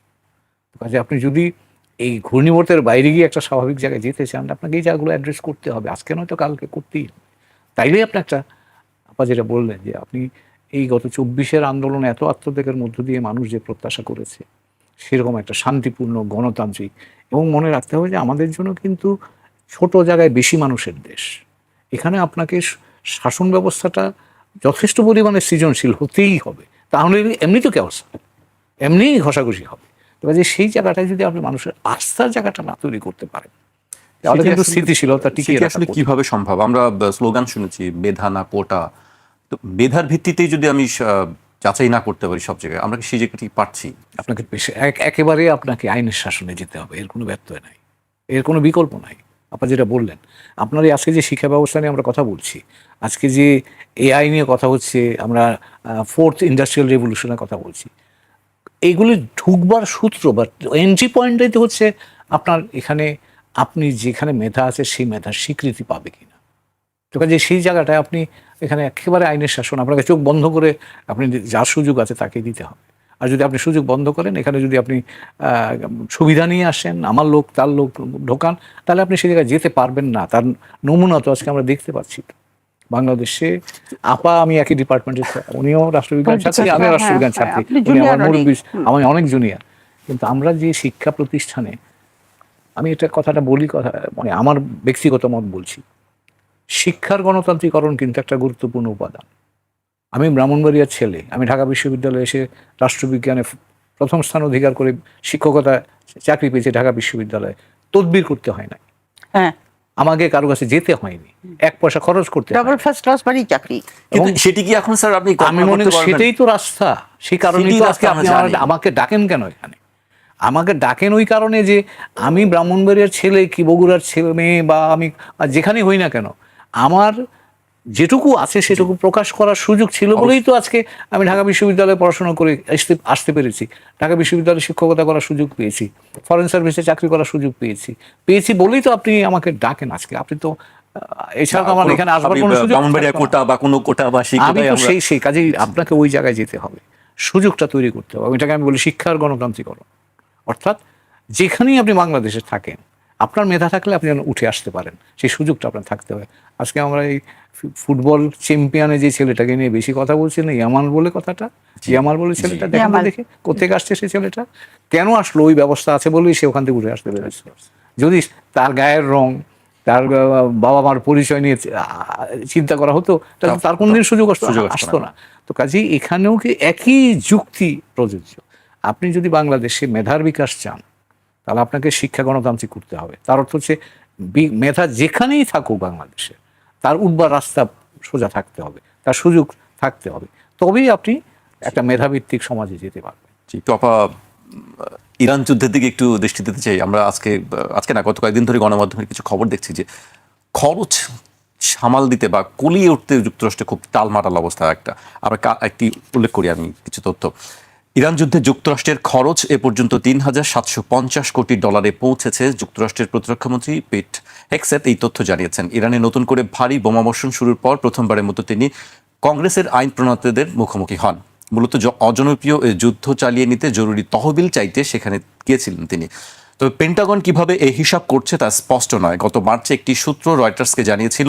কাজে আপনি যদি এই ঘূর্ণিবর্তের বাইরে গিয়ে একটা স্বাভাবিক জায়গায় যেতে চান, আপনাকে এই জায়গাগুলো অ্যাড্রেস করতে হবে, আজকে নয়তো কালকে করতেই হবে। তাইলেই আপনি একটা, আপা যেটা বললেন যে আপনি এই গত 24-এর আন্দোলন এত আত্মত্যাগের মধ্য দিয়ে মানুষ যে প্রত্যাশা করেছে সেরকম একটা শান্তিপূর্ণ গণতান্ত্রিক, এবং মনে রাখতে হবে যে আমাদের জন্য কিন্তু ছোট জায়গায় বেশি মানুষের দেশ, এখানে আপনাকে শাসন ব্যবস্থাটা যথেষ্ট পরিমাণে সৃজনশীল হতেই হবে, তাহলে এমনি তো কেওস, এমনিই ঘষাঘষি হবে। এবার যে সেই জায়গাটায় যদি আপনি মানুষের আস্থার জায়গাটা না তৈরি করতে পারেন, তাহলে কিন্তু স্থিতিশীলতা টিকিয়ে সেটি রাখা আসলে কঠিন। কিভাবে সম্ভব? আমরা স্লোগান শুনেছি মেধা না কোটা, তো মেধার ভিত্তিতেই যদি আমি যাচাই না করতে পারি সব জায়গায়, আমরা কি সেই জায়গাটি পারছি? আপনাকে একেবারে আপনাকে আইনের শাসনে যেতে হবে, এর কোনো ব্যত্যয় নাই, এর কোনো বিকল্প নাই। আপনার যেটা বললেন, আপনার এই আজকে যে শিক্ষা ব্যবস্থা নিয়ে আমরা কথা বলছি, আজকে যে এআই নিয়ে কথা হচ্ছে, আমরা ফোর্থ ইন্ডাস্ট্রিয়াল রেভলিউশনের কথা বলছি, এইগুলি ঢুকবার সূত্র বা এন্ট্রি পয়েন্টটাই তো হচ্ছে আপনার এখানে আপনি যেখানে মেধা আছে সেই মেধার স্বীকৃতি পাবে কিনা। তো কাজে সেই জায়গাটায় আপনি এখানে একেবারে আইনের শাসন, আপনাকে চোখ বন্ধ করে আপনি যার সুযোগ আছে তাকে দিতে হবে। আর যদি আপনি সুযোগ বন্ধ করেন, এখানে যদি আপনি সুবিধা নিয়ে আসেন, আমার লোক তার লোক ঢোকান, তাহলে আপনি সেই জায়গায় যেতে পারবেন না। তার নমুনা তো আজকে আমরা দেখতে পাচ্ছি বাংলাদেশে। আপা আমি একই ডিপার্টমেন্টের, উনিও রাষ্ট্রবিজ্ঞান ছাত্রী, আমিও রাষ্ট্রবিজ্ঞান ছাত্রী, উনি আমার মুরব্বী, আমি অনেক জুনিয়র। কিন্তু আমরা যে শিক্ষা প্রতিষ্ঠানে, আমি এটা কথাটা বলি, কথা মানে আমার ব্যক্তিগত মত বলছি, শিক্ষার গণতান্ত্রিকরণ কিন্তু একটা গুরুত্বপূর্ণ উপাদান। আমি ব্রাহ্মণবাড়িয়ার ছেলে, আমি ঢাকা বিশ্ববিদ্যালয়ে এসে রাষ্ট্রবিজ্ঞানে প্রথম স্থান অধিকার করে শিক্ষকতা চাকরি পেয়েছি ঢাকা বিশ্ববিদ্যালয়ে। তদবির করতে হয় না, হ্যাঁ, আমাকে কারো কাছে যেতে হয়নি, এক পয়সা খরচ করতে ডাবল ফার্স্ট ক্লাস বাড়ি চাকরি। কিন্তু সেটি কি এখন স্যার আপনি আমি মনে করি সেটাই তো রাস্তা। সেই কারণেই তো আজকে আপনি আমাকে ডাকেন কেন এখানে? আমাকে ডাকেন ওই কারণে যে আমি ব্রাহ্মণবাড়িয়ার ছেলে কি বগুড়ার ছেলে মেয়ে, বা আমি যেখানেই হই না কেন, আমার যেটুকু আছে সেটুকু প্রকাশ করার সুযোগ ছিল বলেই তো আজকে আমি ঢাকা বিশ্ববিদ্যালয়ে পড়াশোনা করে আসতে পেরেছি, ঢাকা বিশ্ববিদ্যালয়ে শিক্ষকতা করার সুযোগ পেয়েছি, ফরেন সার্ভিসে চাকরি করার সুযোগ পেয়েছি বলেই তো আপনি আমাকে ডাকেন আজকে। আপনি তো এছাড়া তো আমার এখানে আসবার কোনো সুযোগ কোটা বা কোনো কোটা বা আমি তো সেই কাজেই আপনাকে ওই জায়গায় যেতে হবে, সুযোগটা তৈরি করতে হবে। এটাকে আমি বলি শিক্ষার গণতান্ত্রিকরণ। অর্থাৎ যেখানেই আপনি বাংলাদেশে থাকেন, আপনার মেধা থাকলে আপনি যেন উঠে আসতে পারেন, সেই সুযোগটা আপনার থাকতে হবে। আজকে আমরা এই ফুটবল চ্যাম্পিয়নে যে ছেলেটাকে নিয়ে বেশি কথা বলছি না, ইয়ামাল বলে কথাটা, ইয়ামাল বলে ছেলেটা দেখেন দেখে কোথেকে আসছে সেই ছেলেটা, কেন আসলো? ওই ব্যবস্থা আছে বলেই সে ওখান থেকে উঠে আসতে পেরেছে। যদি তার গায়ের রং, তার বাবা মার পরিচয় নিয়ে চিন্তা করা হতো, তাহলে তার কোনদিন সুযোগ আসতো না। তো কাজেই এখানেও কি একই যুক্তি প্রযোজ্য। আপনি যদি বাংলাদেশে মেধার বিকাশ চান, তাহলে আপনাকে শিক্ষা গণতান্ত্রিক করতে হবে। তার অর্থ হচ্ছে মেধা যেখানেই থাকুক বাংলাদেশে, তার উঠবার রাস্তা সোজা থাকতে হবে, তার সুযোগ থাকতে হবে, তবেই আপনি একটা মেধাভিত্তিক সমাজে যেতে পারবেন। তো আপা, ইরান যুদ্ধের দিকে একটু দৃষ্টি দিতে চাই। আমরা আজকে না, গত কয়েকদিন ধরে গণমাধ্যমের কিছু খবর দেখছি যে খরচ সামাল দিতে বা কুলিয়ে উঠতে যুক্তরাষ্ট্রে খুব টালমাটাল অবস্থা। আমরা একটি উল্লেখ করি আমি কিছু তথ্য। ইরান যুদ্ধে যুক্তরাষ্ট্রের খরচ এ পর্যন্ত $3,750 কোটি পৌঁছেছে। যুক্তরাষ্ট্রের প্রতিরক্ষামন্ত্রী পিট হেগসেথ এই তথ্য জানিয়েছেন। ইরানে নতুন করে ভারী বোমাবর্ষণ শুরুর পর প্রথমবারের মতো তিনি কংগ্রেসের আইন প্রণেতাদের মুখোমুখি হন। মূলত অজনপ্রিয় যুদ্ধ চালিয়ে নিতে জরুরি তহবিল চাইতে সেখানে গিয়েছিলেন তিনি। তবে পেন্টাগন কিভাবে এই হিসাব করছে তা স্পষ্ট নয়। গত মার্চে একটি সূত্র রয়টার্সকে জানিয়েছিল,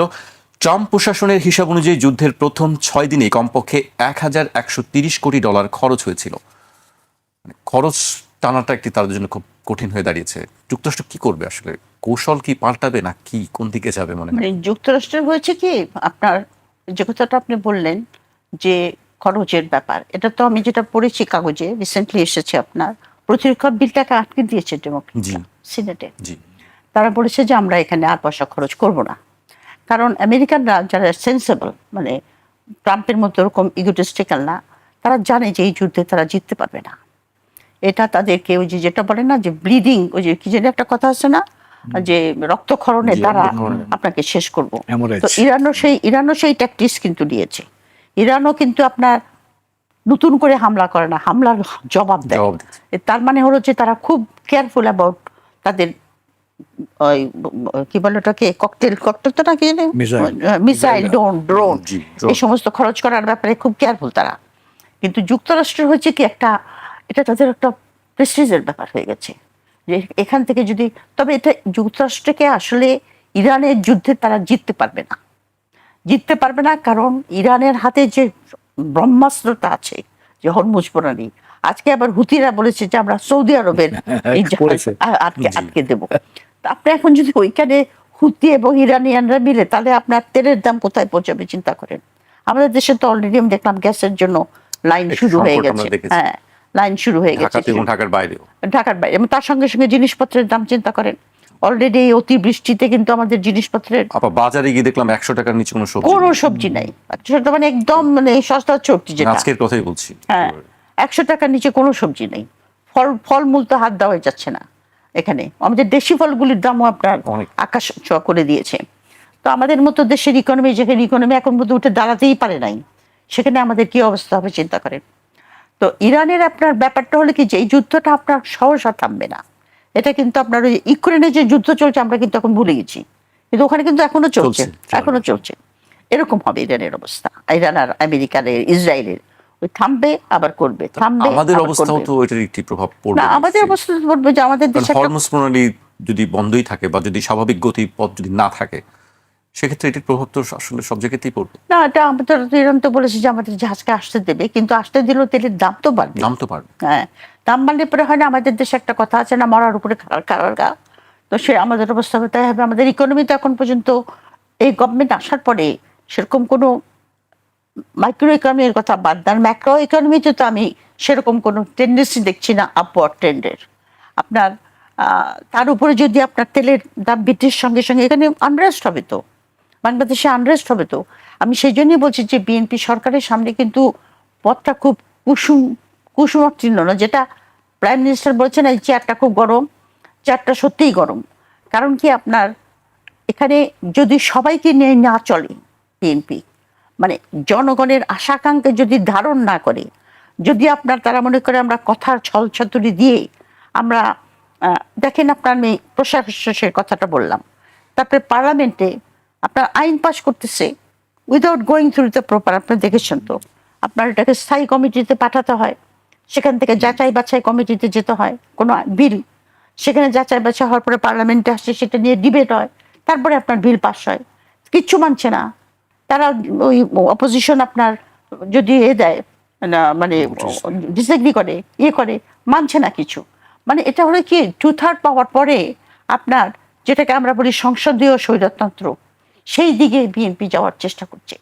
ট্রাম্প প্রশাসনের হিসাব অনুযায়ী যুদ্ধের প্রথম 6 দিনে কমপক্ষে $1,130 কোটি খরচ হয়েছিল। খরচ টানাটা একটি তাদের জন্য খুব কঠিন হয়ে দাঁড়িয়েছে। যুক্তরাষ্ট্র কি করবে আসলে? কৌশল কি পাল্টাবে না কি, কোন দিকে যাবে মনে হয়? যুক্তরাষ্ট্রের হয়েছে কি, আপনার যে কথাটা আপনি বললেন যে খরচের ব্যাপার, এটা তো আমি যেটা পড়েছি কাগজে, রিসেন্টলি এসেছে, আপনার প্রতিরক্ষা বিলটাকে আটকে দিয়েছে ডেমোক্রেটরা সিনেটে। তারা বলেছে যে আমরা এখানে আর পয়সা খরচ করব না, কারণ আমেরিকানরা যারা সেন্সেবল, মানে ট্রাম্পের মতো ওরকম ইগোটিস্টিক্যাল না, তারা জানে যে এই যুদ্ধে তারা জিততে পারবে না। এটা তাদেরকে ওই যেটা বলে না যে ব্লিডিং, ওই যে কি যেন একটা কথা আছে না, যে রক্তক্ষরণে দ্বারা আপনাকে শেষ করব। তো ইরানও সেই ট্যাকটিক্স কিন্তু নিয়েছে। ইরানও কিন্তু আপনার নতুন করে হামলা করে না, হামলার জবাব দেয়। তার মানে হলো যে তারা খুব কেয়ারফুল অ্যাবাউট তাদের ওই কি বলে ওটাকে, ককটেল তো নাকি মিসাইল, ড্রোন, এই সমস্ত খরচ করার ব্যাপারে খুব কেয়ারফুল তারা। কিন্তু যুক্তরাষ্ট্রের হচ্ছে কি এটা তাদের একটা প্রেস্টিজের ব্যাপার হয়ে গেছে যে এখান থেকে যদি, তবে এটা যুক্তরাষ্ট্রকে আসলে ইরানের যুদ্ধে তারা জিততে পারবে না, কারণ ইরানের হাতে যে ব্রহ্মাস্ত্রটা আছে, যে হরমুজ প্রণালী, আজকে আবার হুতিরা বলেছে যে আমরা সৌদি আরবের আটকে দেব। আপনি এখন যদি ওইখানে হুতি এবং ইরানিয়ানরা মিলে, তাহলে আপনার তেলের দাম কোথায় পৌঁছাবে চিন্তা করেন। আমাদের দেশে তো অলরেডি আমি দেখলাম গ্যাসের জন্য লাইন একটু শুরু হয়ে সংকট আমরা গেছে। দেখেছি। হ্যাঁ, লাইন শুরু হয়ে গেছে ঢাকাতে এবং ঢাকার বাইরেও। ঢাকার বাইরে, এবং তার সঙ্গে সঙ্গে জিনিসপত্রের দাম চিন্তা করেন। অলরেডি এই অতিবৃষ্টিতে কিন্তু আমাদের জিনিসপত্রের আপা বাজারে গিয়ে দেখলাম 100 টাকার নিচে কোনো সবজি কোনো নেই। সবজি নাই, সেটা মানে একদম মানে সস্তা সবজি যেটা, আজকের কথাই বলছি। হ্যাঁ 100 টাকার নিচে কোনো সবজি নেই। ফলমূল তো হাত দেওয়া যাচ্ছে না এখানে। আমাদের দেশি ফলগুলির দামও আপনার অনেক। আকাশ ছোঁয়া করে দিয়েছে। তো আমাদের মতো দেশের ইকোনমি, যেখানে ইকোনমি এখন পর্যন্ত উঠে দাঁড়াতেই পারে নাই, সেখানে আমাদের কি অবস্থা হবে চিন্তা করেন। তো ইরানের আপনার ব্যাপারটা হলো কি, যে এই যুদ্ধটা আপনার সহসা থামবে না। এটা কিন্তু আপনার ওই ইউক্রেনে যে যুদ্ধ চলছে আমরা কিন্তু এখন ভুলে গেছি, কিন্তু ওখানে কিন্তু এখনো চলছে, এখনো চলছে। এরকম হবে ইরানের অবস্থা, ইরান আর আমেরিকার, ইসরায়েলের। ওই থামবে আবার করবে, থামবে আমাদের আবার অবস্থাও করবে। তো এটার একটি প্রভাব পড়বে না, আমাদের অবস্থা তো বলবে যে আমাদের দেশে একটা, হরমুজ প্রণালী যদি বন্ধই থাকে বা যদি স্বাভাবিক গতি পথ যদি না থাকে, সেক্ষেত্রে এটির প্রভাব তো আসলে সব জায়গাতেই পড়বে। না এটা আমাদের ইরান তো বলেছে যে আমাদের জাহাজকে আসতে দেবে, কিন্তু আসতে দিলেও তেলের দাম তো বাড়বে। দাম তো পারবে। হ্যাঁ, দাম বাড়লে পরে হয় না, আমাদের দেশে একটা কথা আছে না, মরার উপরে খাড়ার গা। তো সে আমাদের অবস্থা তাই হবে। আমাদের ইকোনমি তো এখন পর্যন্ত এই গভর্নমেন্ট আসার পরে সেরকম কোনো মাইক্রো ইকোনমির কথা বাদ দেন, ম্যাক্রো ইকোনমিতে তো আমি সেরকম কোনো টেন্ডেন্সি দেখছি না আপওয়ার্ড ট্রেন্ডের। আপনার তার উপরে যদি আপনার তেলের দাম বৃদ্ধির সঙ্গে সঙ্গে এখানে আনরেস্ট হবে, তো বাংলাদেশে আনরেস্ট হবে। তো আমি সেই জন্যই বলছি যে বিএনপি সরকারের সামনে কিন্তু পথটা খুব কুসুমাকীর্ণ না, যেটা প্রাইম মিনিস্টার বলছেন এই চেয়ারটা খুব গরম, চেয়ারটা সত্যিই গরম। কারণ কি, আপনার এখানে যদি সবাইকে নিয়ে না চলে বিএনপি, মানে জনগণের আশাকাঙ্ক্ষা যদি ধারণ না করে, যদি আপনার তারা মনে করে আমরা কথার ছলছাতুরি দিয়ে আমরা দেখেন, আপনার আমি প্রশাসনের কথাটা বললাম, তারপরে পার্লামেন্টে আপনার আইন পাশ করতেছে without going through the proper, আপনি দেখেছেন তো, আপনার এটাকে স্থায়ী কমিটিতে পাঠাতে হয়, সেখান থেকে যাচাই বাছাই কমিটিতে যেতে হয় কোনো বিল, সেখানে যাচাই বাছাই হওয়ার পরে পার্লামেন্টে আসে, সেটা নিয়ে ডিবেট হয়, তারপরে আপনার বিল পাস হয়। কিচ্ছু মানছে না তারা। ওই অপোজিশন আপনার যদি দেয় না, মানে ডিসএগ্রি করে, করে, মানছে না কিছু। মানে এটা হলো কি, 2/3 পাওয়ার পরে আপনার যেটাকে আমরা বলি সংসদীয় স্বৈরতন্ত্র, সেই দিকে বিএনপি যাওয়ার চেষ্টা করছে।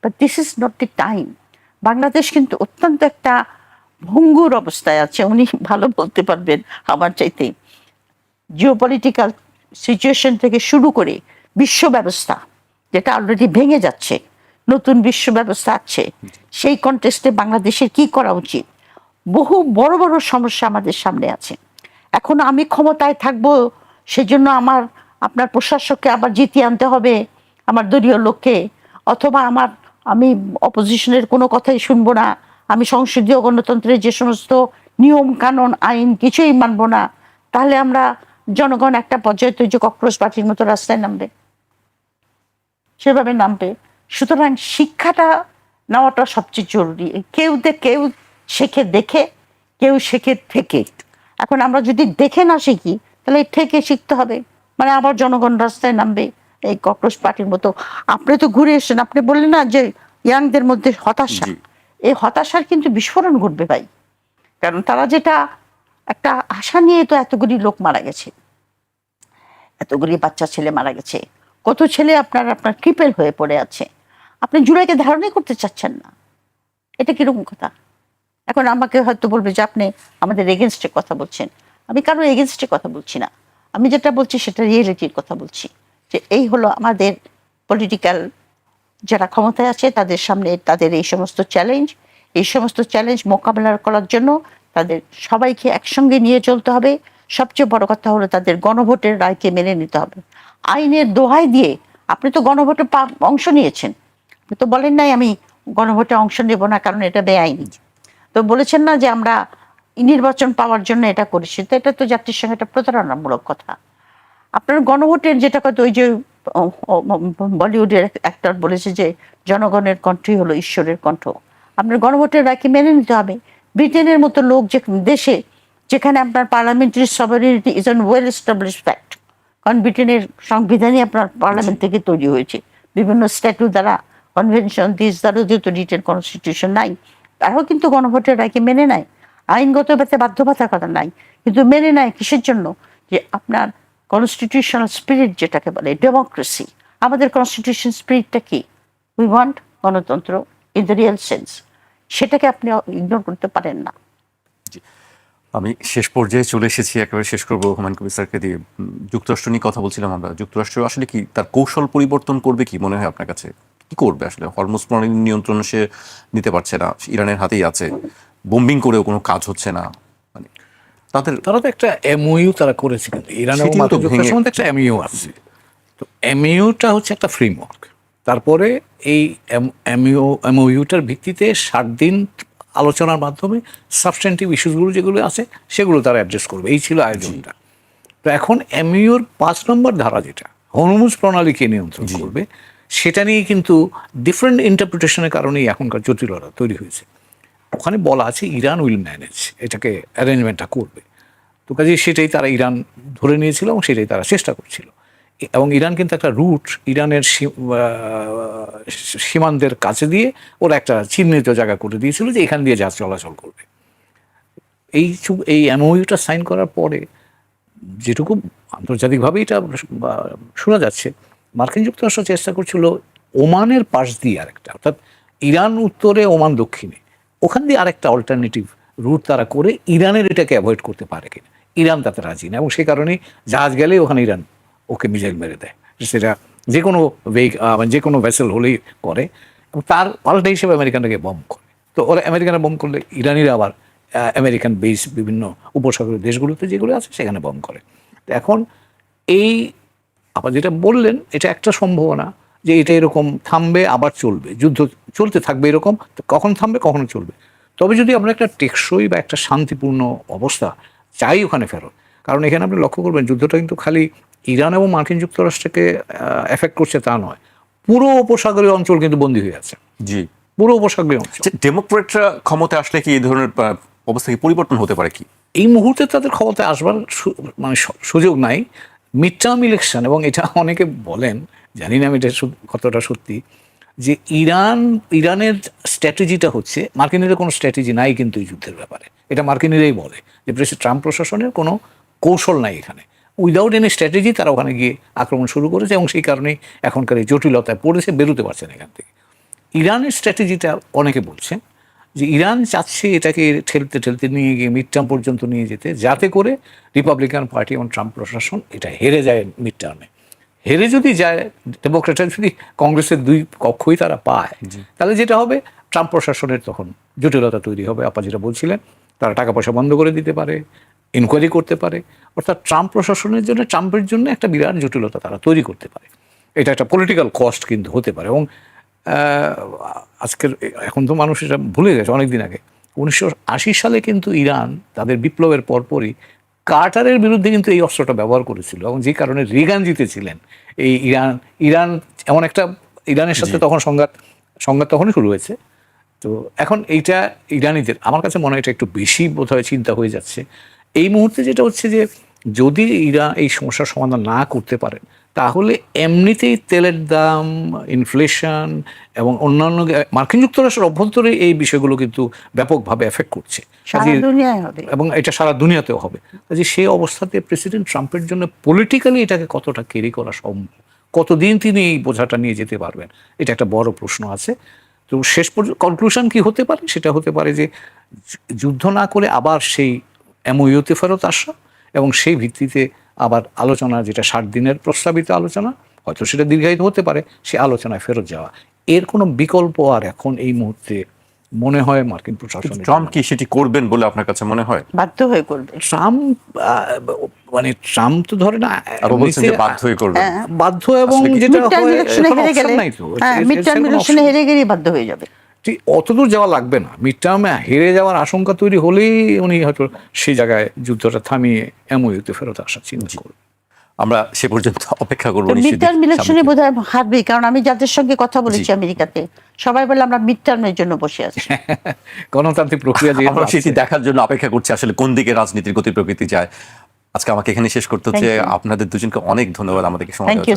But this is not the time. Bangladesh কিন্তু অত্যন্ত একটা ভঙ্গুর অবস্থায় আছে, উনি ভালো বলতে পারবেন আমার চাইতে। জিওপলিটিক্যাল সিচুয়েশন থেকে শুরু করে বিশ্ব ব্যবস্থা যেটা অলরেডি ভেঙে যাচ্ছে, নতুন বিশ্ব ব্যবস্থা আছে, সেই কনটেক্সটে বাংলাদেশের কি করা উচিত, বহু বড় বড় সমস্যা আমাদের সামনে আছে। এখন আমি ক্ষমতায় থাকবো, সেজন্য আপনার প্রশাসককে আবার জিতিয়ে আনতে হবে আমার দলীয় লোককে, অথবা আমি অপোজিশনের কোনো কথাই শুনবো না, আমি সংসদীয় গণতন্ত্রের যে সমস্ত নিয়ম কানুন আইন কিছুই মানবো না, তাহলে আমরা জনগণ একটা পর্যায়ে তো যে ককরোচ পার্টির মতো রাস্তায় নামবে, সেভাবে নামবে। সুতরাং শিক্ষাটা নেওয়াটা সবচেয়ে জরুরি। কেউ শেখে দেখে, কেউ শেখে থেকে। এখন আমরা যদি দেখে না শিখি, তাহলে থেকে শিখতে হবে, মানে আবার জনগণ রাস্তায় নামবে এই ককরোচ পার্টির মতো। আপনি তো ঘুরে এসেছেন, আপনি বললেন না যে ইয়াংদের মধ্যে হতাশা, এই হতাশার কিন্তু বিস্ফোরণ ঘটবে ভাই। কারণ তারা যেটা একটা আশা নিয়ে তো এতগুলি লোক মারা গেছে, এতগুলি বাচ্চা ছেলে মারা গেছে, কত ছেলে আপনার ক্রিপেল হয়ে পড়ে আছে, আপনি জুলাইকে ধারণই করতে চাচ্ছেন না। এটা কিরকম কথা? এখন আমাকে হয়তো বলবে যে আপনি আমাদের এগেনস্টে কথা বলছেন। আমি কারো এগেনস্টে কথা বলছি না, আমি যেটা বলছি সেটা রিয়েলিটির কথা বলছি, যে এই হলো আমাদের পলিটিক্যাল যারা ক্ষমতায় আছে তাদের সামনে তাদের এই সমস্ত চ্যালেঞ্জ মোকাবেলা করার জন্য তাদের সবাইকে একসঙ্গে নিয়ে চলতে হবে। সবচেয়ে বড় কথা হলো তাদের গণভোটের রায়কে মেনে নিতে হবে। আইনের দোহাই দিয়ে, আপনি তো গণভোটে অংশ নিয়েছেন, আপনি তো বলেন নাই আমি গণভোটে অংশ নেব না কারণ এটা বেআইনি, তো বলেছেন না যে আমরা নির্বাচন পাওয়ার জন্য এটা করেছি, তো এটা তো জাতির সঙ্গে একটা প্রতারণামূলক কথা। আপনার গণভোটের যেটা কথা, ওই যে বলিউডের অ্যাক্টর বলেছে যে জনগণের কণ্ঠই হলো ঈশ্বরের কণ্ঠ, আপনার গণভোটের রায়কে মেনে নিতে হবে। ব্রিটেনের মতো লোক যে দেশে, যেখানে আপনার parliamentary সভারেনিটি is an well established fact, কারণ ব্রিটেনের সংবিধানই আপনার পার্লামেন্ট থেকে তৈরি হয়েছে, বিভিন্ন স্ট্যাটু দ্বারা, কনভেনশন দিস দ্বারা, যেহেতু ব্রিটেন কনস্টিটিউশন নাই, তারাও কিন্তু গণভোটের রায়কে মেনে নেয়। আইনগত বাধ্যবাধকতা কথা নাই, কিন্তু মেনে নেয় কিসের জন্য? যে আপনার কনস্টিটিউশনাল স্পিরিট যেটাকে বলে ডেমোক্রেসি। আমাদের কনস্টিটিউশন স্পিরিটটা কি? উই ওয়ান্ট গণতন্ত্র ইন দ্য রিয়েল সেন্স। সেটাকে আপনি ইগনোর করতে পারেন না। আমি শেষ পর্যায়ে চলে এসেছি, একেবারে শেষ করবো হুমায়ুন কবির স্যারকে দিয়ে। যুক্তরাষ্ট্র নিয়ে কথা বলছিলাম আমরা। যুক্তরাষ্ট্র আসলে কি তার কৌশল পরিবর্তন করবে কি মনে হয় আপনার কাছে? কি করবে আসলে? হরমুজ প্রণালীর নিয়ন্ত্রণ সে নিতে পারছে না, ইরানের হাতেই আছে, বোম্বিং করেও কোনো কাজ হচ্ছে না, মানে তারা তো একটা এমওইউ তারা করেছে, কিন্তু ইরান এবং সেটিও তো মার্কিন যুক্তরাষ্ট্রের মধ্যে একটা এমইউ আছে। তো এমইউটা হচ্ছে একটা ফ্রেমওয়ার্ক। তারপরে এই এমওইউটার ভিত্তিতে 60 দিন আলোচনার মাধ্যমে সাবস্ট্যান্টিভ ইস্যুসগুলো যেগুলো আছে সেগুলো তারা অ্যাড্রেস করবে। এই ছিল আয়োজনটা। তো এখন এমইউর 5 নম্বর ধারা, যেটা হরমুজ প্রণালীকে নিয়ন্ত্রণ করবে, সেটা নিয়ে কিন্তু ডিফারেন্ট ইন্টারপ্রিটেশনের কারণেই এখনকার জটিলতা তৈরি হয়েছে। ওখানে বলা আছে ইরান উইল ম্যানেজ, এটাকে অ্যারেঞ্জমেন্টটা করবে। তো কাজে সেটাই তারা ইরান ধরে নিয়েছিল এবং সেটাই তারা চেষ্টা করছিল। এবং ইরান কিন্তু একটা রুট ইরানের সীমান্তের কাছে দিয়ে ওরা একটা চিহ্নিত জায়গা করে দিয়েছিল যে এখান দিয়ে জাহাজ চলাচল করবে। এই এমওইউটা সাইন করার পরে যেটুকু আন্তর্জাতিকভাবে এটা শোনা যাচ্ছে, মার্কিন যুক্তরাষ্ট্র চেষ্টা করছিল ওমানের পাশ দিয়ে আরেকটা, অর্থাৎ ইরান উত্তরে ওমান দক্ষিণে, ওখান দিয়ে আরেকটা অল্টারনেটিভ রুট তারা করে ইরানের এটাকে অ্যাভয়েড করতে পারে কিনা। ইরান তাতে রাজি না এবং সেই কারণেই জাহাজ গেলেই ওখানে ইরান ওকে মিসাইল মেরে দেয়। সেটা যে কোনো ভেসেল হলেই করে। এবং তার পাল্টা হিসেবে আমেরিকানটাকে বম্ব করে। তো ওরা আমেরিকানরা বম্ব করলে ইরানিরা আবার আমেরিকান বেস বিভিন্ন উপসাগরীয় দেশগুলোতে যেগুলো আছে সেখানে বম্ব করে। তো এখন এই আবার যেটা বললেন, এটা একটা সম্ভাবনা যে এটা এরকম থামবে আবার চলবে, যুদ্ধ চলতে থাকবে এরকম, কখন থামবে কখনো চলবে। তবে যদি আমরা একটা টেকসই বা একটা শান্তিপূর্ণ অবস্থা চাই ওখানে ফেরত, কারণ এখানে আপনি লক্ষ্য করবেন যুদ্ধটা কিন্তু খালি ইরান এবং মার্কিন যুক্তরাষ্ট্রকে এফেক্ট করছে তা নয়, পুরো উপসাগরীয় অঞ্চল কিন্তু বন্দী হয়ে আছে। জি, পুরো উপসাগরীয় অঞ্চল। ডেমোক্রেটরা ক্ষমতা আসলে কি এই ধরনের অবস্থা কি পরিবর্তন হতে পারে কি? এই মুহূর্তে তাদের ক্ষমতায় আসবার মানে সুযোগ নাই। মিড টার্ম ইলেকশন, এবং এটা অনেকে বলেন, জানি না আমি এটা কতটা সত্যি, যে ইরানের স্ট্র্যাটেজিটা হচ্ছে, মার্কিনীদের কোনো স্ট্র্যাটেজি নাই কিন্তু এই যুদ্ধের ব্যাপারে, এটা মার্কিনীরাই বলে যে ট্রাম্প প্রশাসনের কোনো কৌশল নাই এখানে। উইদাউট এনি স্ট্র্যাটেজি তারা ওখানে গিয়ে আক্রমণ শুরু করেছে এবং সেই কারণেই এখনকার এই জটিলতায় পড়েছে, বেরোতে পারছে না এখান থেকে। ইরানের স্ট্র্যাটেজিটা অনেকে বলছেন যে ইরান চাচ্ছে এটাকে ঠেলতে ঠেলতে নিয়ে গিয়ে মিড টার্ম পর্যন্ত নিয়ে যেতে, যাতে করে রিপাবলিকান পার্টি এবং ট্রাম্প প্রশাসন এটা হেরে যায় মিড টার্মে। হেরে যদি যায়, ডেমোক্রেটরা যদি কংগ্রেসের দুই কক্ষই তারা পায়, তাহলে যেটা হবে ট্রাম্প প্রশাসনের তখন জটিলতা তৈরি হবে। আপা যেটা বলছিলেন, তারা টাকা পয়সা বন্ধ করে দিতে পারে, ইনকোয়ারি করতে পারে, অর্থাৎ ট্রাম্প প্রশাসনের জন্য, ট্রাম্পের জন্য একটা বিরাট জটিলতা তারা তৈরি করতে পারে। এটা একটা পলিটিক্যাল কস্ট কিন্তু হতে পারে। এবং এখন তো মানুষ এটা ভুলে গেছে, অনেকদিন আগে 1980 সালে কিন্তু ইরান তাদের বিপ্লবের পরপরই কার্টারের বিরুদ্ধে কিন্তু এই অস্ত্রটা ব্যবহার করেছিল, এবং যে কারণে রিগান জিতেছিলেন। এই ইরান এমন একটা, ইরানের সাথে তখন সংঘাত তখনই শুরু হয়েছে। তো এখন এইটা ইরানিদের, আমার কাছে মনে হয় এটা একটু বেশি বোধহয় চিন্তা হয়ে যাচ্ছে এই মুহূর্তে। যেটা হচ্ছে যে যদি ইরান এই সমস্যার সমাধান না করতে পারেন, তাহলে এমনিতেই তেলের দাম, ইনফ্লেশন এবং অন্যান্য মার্কিন যুক্তরাষ্ট্রের অভ্যন্তরে এই বিষয়গুলো কিন্তু ব্যাপকভাবে এফেক্ট করছে, এবং এটা সারা দুনিয়াতেও হবে। কাজে সেই অবস্থাতে প্রেসিডেন্ট ট্রাম্পের জন্য পলিটিক্যালি এটাকে কতটা ক্যারি করা সম্ভব, কতদিন তিনি এই বোঝাটা নিয়ে যেতে পারবেন, এটা একটা বড় প্রশ্ন আছে। তো শেষ পর্যন্ত কনক্লুশন কি হতে পারে, সেটা হতে পারে যে যুদ্ধ না করে আবার সেই এমওইউতে ফেরত আসা, এবং সেই ভিত্তিতে আবার আলোচনা, যেটা 60 দিনের প্রস্তাবিত আলোচনা, হয়তো সেটা দীর্ঘায়িত হতে পারে, সে আলোচনায় ফেরত যাওয়া। এর কোনো বিকল্প আর এখন এই মুহূর্তে মনে হয় মার্কিন প্রশাসন। ট্রাম্প কি সেটি করবেন বলে আপনার কাছে মনে হয়? বাধ্য হয়ে করবে ট্রাম্প তো ধরে না, বাধ্য হয়ে করবে, বাধ্য, এবং যেটা মিড টার্ম ইলেকশনে হেরে গেলে বাধ্য হয়ে যাবে। ঠিক অতদূর যাওয়া লাগবে না। মিড টার্মে হেরে যাওয়ার আশঙ্কা তৈরি হলেই উনি হয়তো সেই জায়গায় যুদ্ধটা থামিয়ে এমওইউতে ফেরত আসার চিন্তা করবেন। আমরা সে পর্যন্ত অপেক্ষা করবো। মিড টার্ম ইলেকশনে বোধহয় হারবে, কারণ আমি যাদের সঙ্গে কথা বলেছি আমেরিকাতে, সবাই বলে আমরা মিড টার্মের জন্য বসে আছি। গণতান্ত্রিক প্রক্রিয়া দিয়ে আমরা সেটি দেখার জন্য অপেক্ষা করছি আসলে কোন দিকে রাজনীতির গতি প্রকৃতি যায়। আজকে আমাকে এখানে শেষ করতে হচ্ছে। আপনাদের দুজনকে অনেক ধন্যবাদ আমাদেরকে সময় দেওয়ার জন্য।